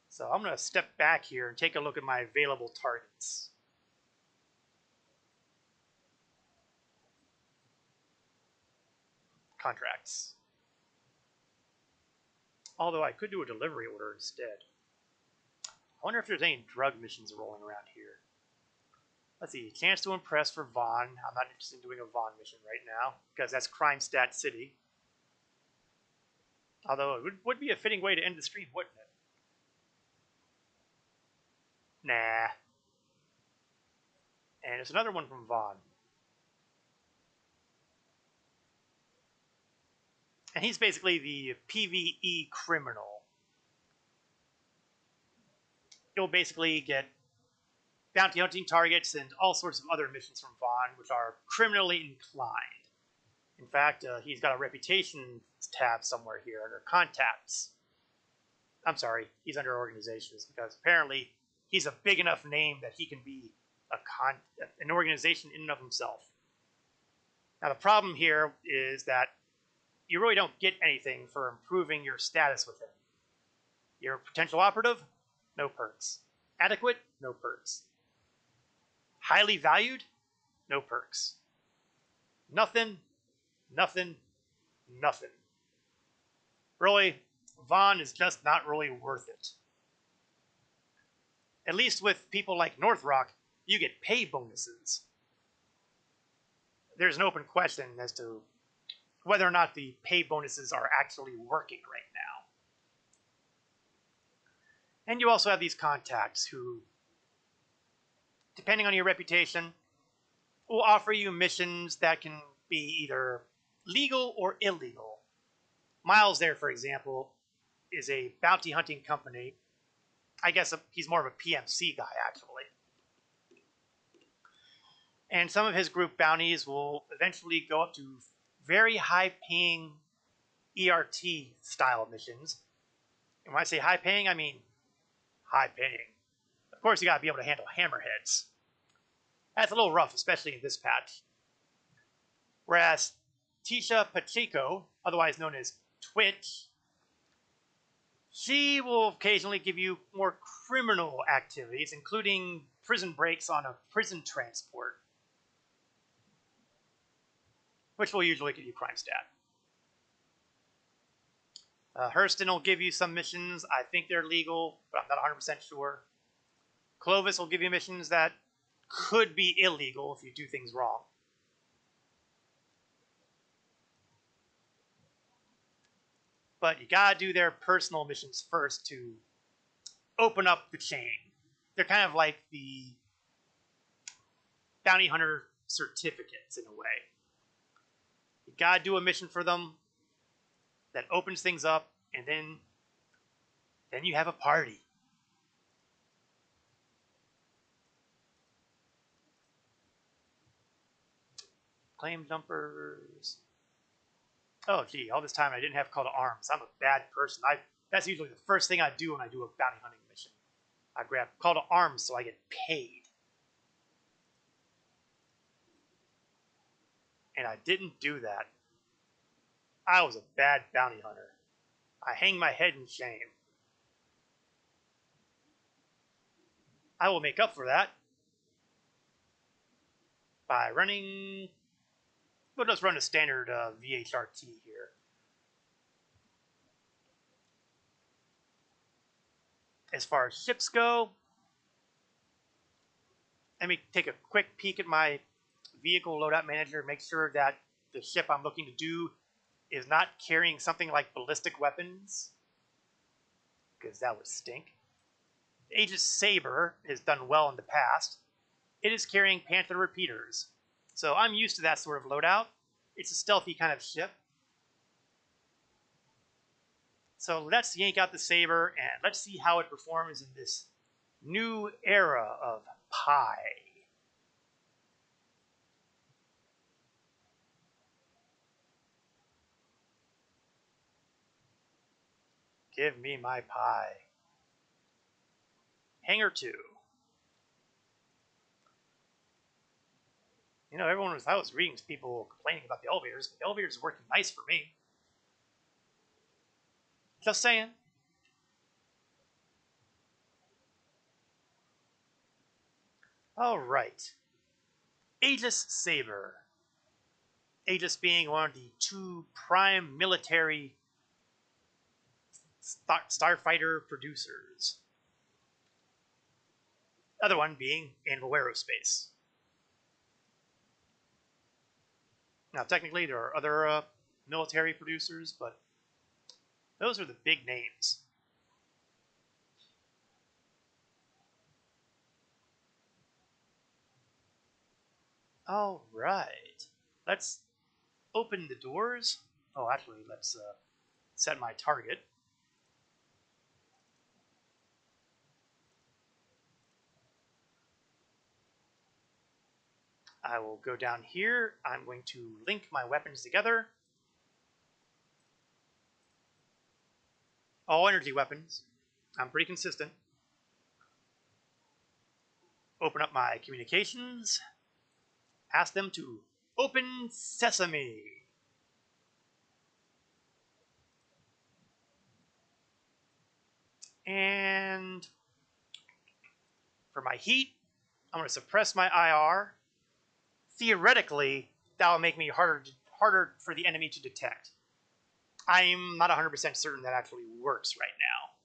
So I'm going to step back here and take a look at my available targets. Contracts. Although I could do a delivery order instead. I wonder if there's any drug missions rolling around here. Let's see, chance to impress for Vaughn. I'm not interested in doing a Vaughn mission right now, because that's Crime Stat City. Although it would be a fitting way to end the stream, wouldn't it? Nah. And there's another one from Vaughn. And he's basically the PvE criminal. You'll basically get bounty hunting targets and all sorts of other missions from Vaughn, which are criminally inclined. In fact, he's got a reputation tab somewhere here under contacts. I'm sorry, he's under organizations, because apparently he's a big enough name that he can be an organization in and of himself. Now, the problem here is that you really don't get anything for improving your status with him. You're a potential operative? No perks. Adequate? No perks. Highly valued? No perks. Nothing, nothing, nothing. Really, Vaughn is just not really worth it. At least with people like North Rock, you get pay bonuses. There's an open question as to whether or not the pay bonuses are actually working right now. And you also have these contacts who, depending on your reputation, will offer you missions that can be either legal or illegal. Miles there, for example, is a bounty hunting company. I guess he's more of a PMC guy, actually. And some of his group bounties will eventually go up to very high-paying ERT-style missions. And when I say high-paying, I mean high-paying. Of course, you got to be able to handle hammerheads. That's a little rough, especially in this patch. Whereas Tisha Pacheco, otherwise known as Twitch, she will occasionally give you more criminal activities, including prison breaks on a prison transport, which will usually give you crime stat. Hurston will give you some missions. I think they're legal, but I'm not 100% sure. Clovis will give you missions that could be illegal if you do things wrong. But you gotta do their personal missions first to open up the chain. They're kind of like the bounty hunter certificates in a way. You gotta do a mission for them that opens things up, and then you have a party. Claim dumpers. Oh, gee, all this time I didn't have call to arms. I'm a bad person. That's usually the first thing I do when I do a bounty hunting mission. I grab call to arms so I get paid. And I didn't do that. I was a bad bounty hunter. I hang my head in shame. I will make up for that by running... We'll just run a standard VHRT here. As far as ships go, let me take a quick peek at my vehicle loadout manager, make sure that the ship I'm looking to do is not carrying something like ballistic weapons, because that would stink. The Aegis Saber has done well in the past. It is carrying Panther repeaters, so I'm used to that sort of loadout. It's a stealthy kind of ship. So let's yank out the Saber, and let's see how it performs in this new era of pie. Give me my pie. Hangar 2. You know, everyone was, I was reading people complaining about the elevators, but the elevators are working nice for me. Just saying. Alright. Aegis Saber. Aegis being one of the two prime military starfighter producers. Other one being Anvil Aerospace. Now, technically, there are other military producers, but those are the big names. All right. Let's open the doors. Oh, actually, let's set my target. I will go down here. I'm going to link my weapons together. All energy weapons. I'm pretty consistent. Open up my communications. Ask them to open sesame. And for my heat, I'm going to suppress my IR. Theoretically, that will make me harder for the enemy to detect. I'm not 100% certain that actually works right now,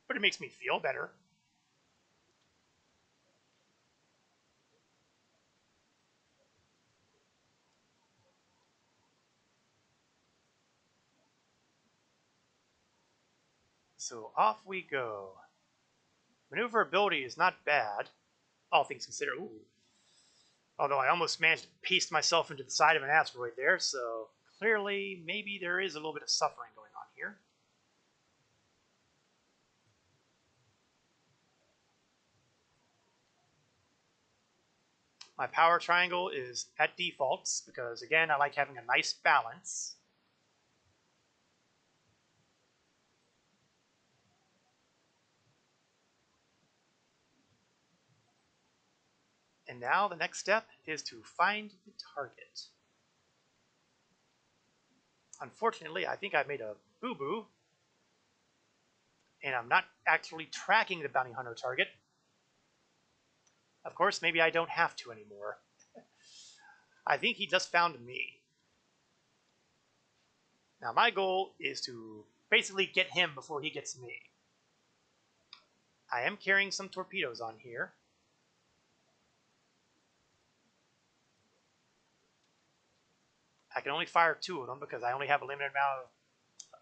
but it makes me feel better. So off we go. Maneuverability is not bad, all things considered. Ooh. Although I almost managed to paste myself into the side of an asteroid there, so clearly maybe there is a little bit of suffering going on here. My power triangle is at defaults because, again, I like having a nice balance. And now the next step is to find the target. Unfortunately, I think I made a boo-boo, and I'm not actually tracking the bounty hunter target. Of course, maybe I don't have to anymore. I think he just found me. Now, my goal is to basically get him before he gets me. I am carrying some torpedoes on here. I can only fire 2 of them because I only have a limited amount of...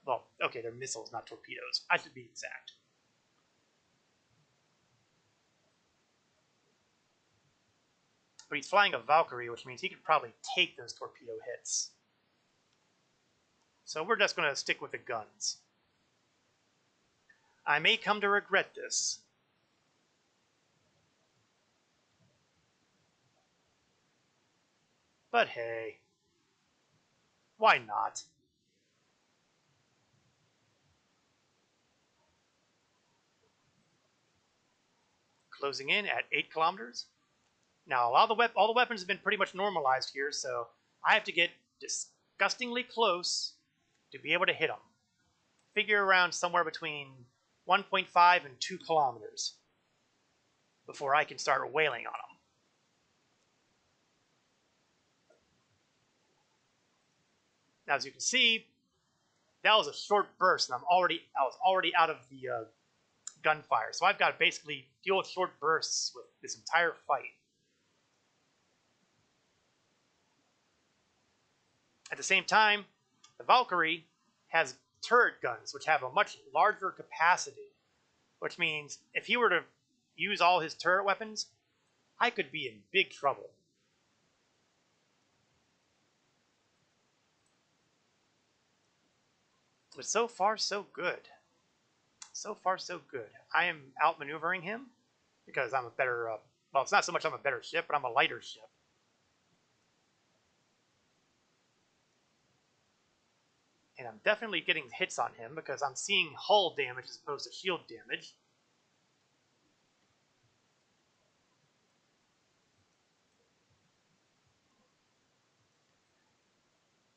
Well, okay, they're missiles, not torpedoes. I should be exact. But he's flying a Valkyrie, which means he could probably take those torpedo hits. So we're just going to stick with the guns. I may come to regret this. But hey, why not? Closing in at 8 kilometers. Now, all the weapons have been pretty much normalized here, so I have to get disgustingly close to be able to hit them. Figure around somewhere between 1.5 and 2 kilometers before I can start wailing on them. Now, as you can see, that was a short burst, and I was already out of the gunfire. So I've got to basically deal with short bursts with this entire fight. At the same time, the Valkyrie has turret guns, which have a much larger capacity, which means if he were to use all his turret weapons, I could be in big trouble. But so far, so good. So far, so good. I am outmaneuvering him because I'm a better, well, it's not so much I'm a better ship, but I'm a lighter ship. And I'm definitely getting hits on him because I'm seeing hull damage as opposed to shield damage.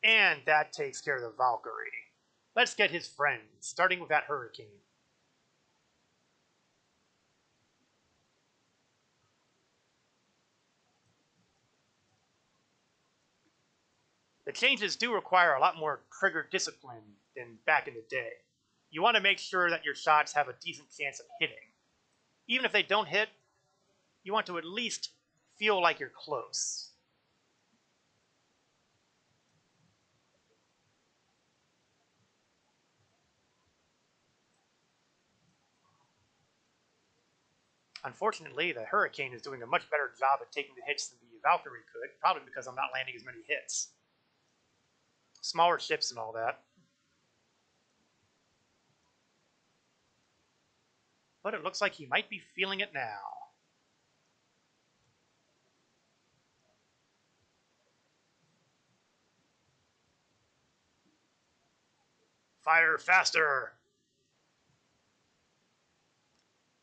And that takes care of the Valkyrie. Let's get his friends, starting with that Hurricane. The changes do require a lot more trigger discipline than back in the day. You want to make sure that your shots have a decent chance of hitting. Even if they don't hit, you want to at least feel like you're close. Unfortunately, the Hurricane is doing a much better job at taking the hits than the Valkyrie could, probably because I'm not landing as many hits. Smaller ships and all that. But it looks like he might be feeling it now. Fire faster!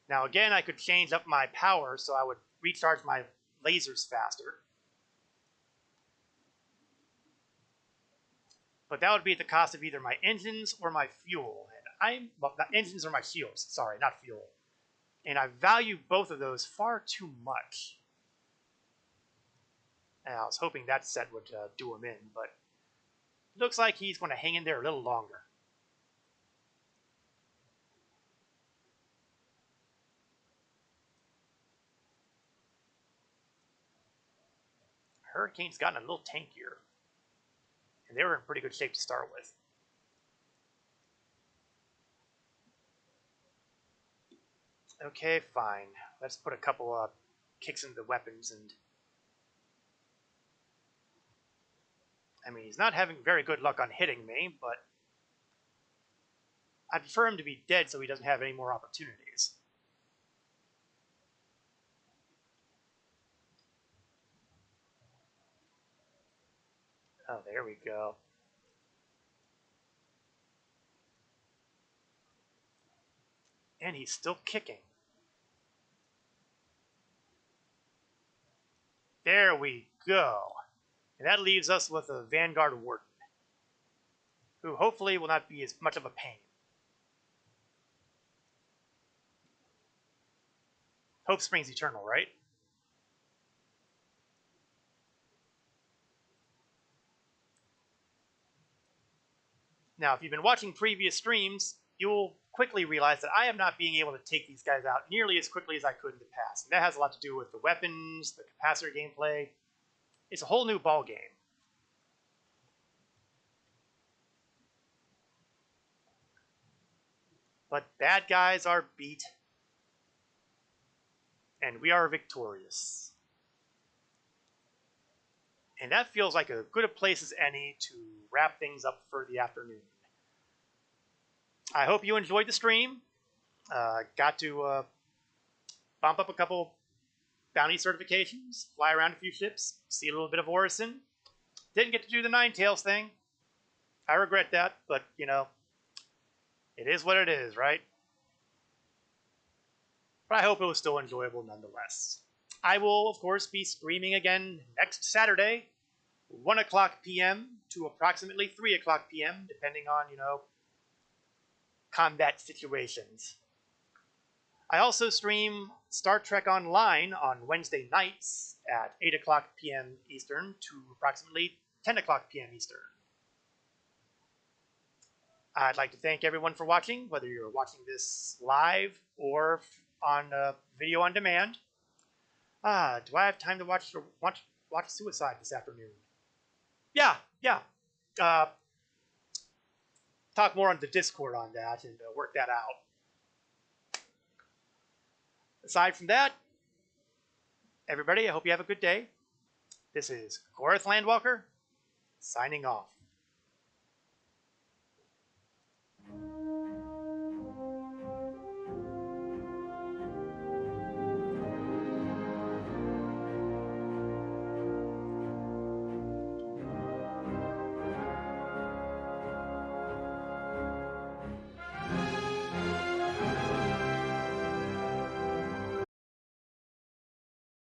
Now again, I could change up my power so I would recharge my lasers faster. But that would be at the cost of either my engines or my fuel. And well, not engines or my shields. Sorry, not fuel. And I value both of those far too much. And I was hoping that set would do him in, but it looks like he's going to hang in there a little longer. Hurricane's gotten a little tankier. And they were in pretty good shape to start with. Okay, fine. Let's put a couple kicks into the weapons and... I mean, he's not having very good luck on hitting me, but... I'd prefer him to be dead so he doesn't have any more opportunities. Oh, there we go. And he's still kicking. There we go. And that leaves us with a Vanguard Warden, who hopefully will not be as much of a pain. Hope springs eternal, right? Now, if you've been watching previous streams, you'll quickly realize that I am not being able to take these guys out nearly as quickly as I could in the past. And that has a lot to do with the weapons, the capacitor gameplay. It's a whole new ball game. But bad guys are beat, and we are victorious. And that feels like as good a place as any to wrap things up for the afternoon. I hope you enjoyed the stream. Got to bump up a couple bounty certifications, fly around a few ships, see a little bit of Orison. Didn't get to do the Ninetales thing. I regret that, but, you know, it is what it is, right? But I hope it was still enjoyable nonetheless. I will, of course, be streaming again next Saturday, 1 o'clock p.m. to approximately 3 o'clock p.m., depending on, you know, combat situations. I also stream Star Trek Online on Wednesday nights at 8 o'clock p.m. Eastern to approximately 10 o'clock p.m. Eastern. I'd like to thank everyone for watching, whether you're watching this live or on video on demand. Do I have time to watch Suicide this afternoon? Yeah. talk more on the Discord on that and work that out. Aside from that, everybody, I hope you have a good day. This is Gorath Landwalker, signing off.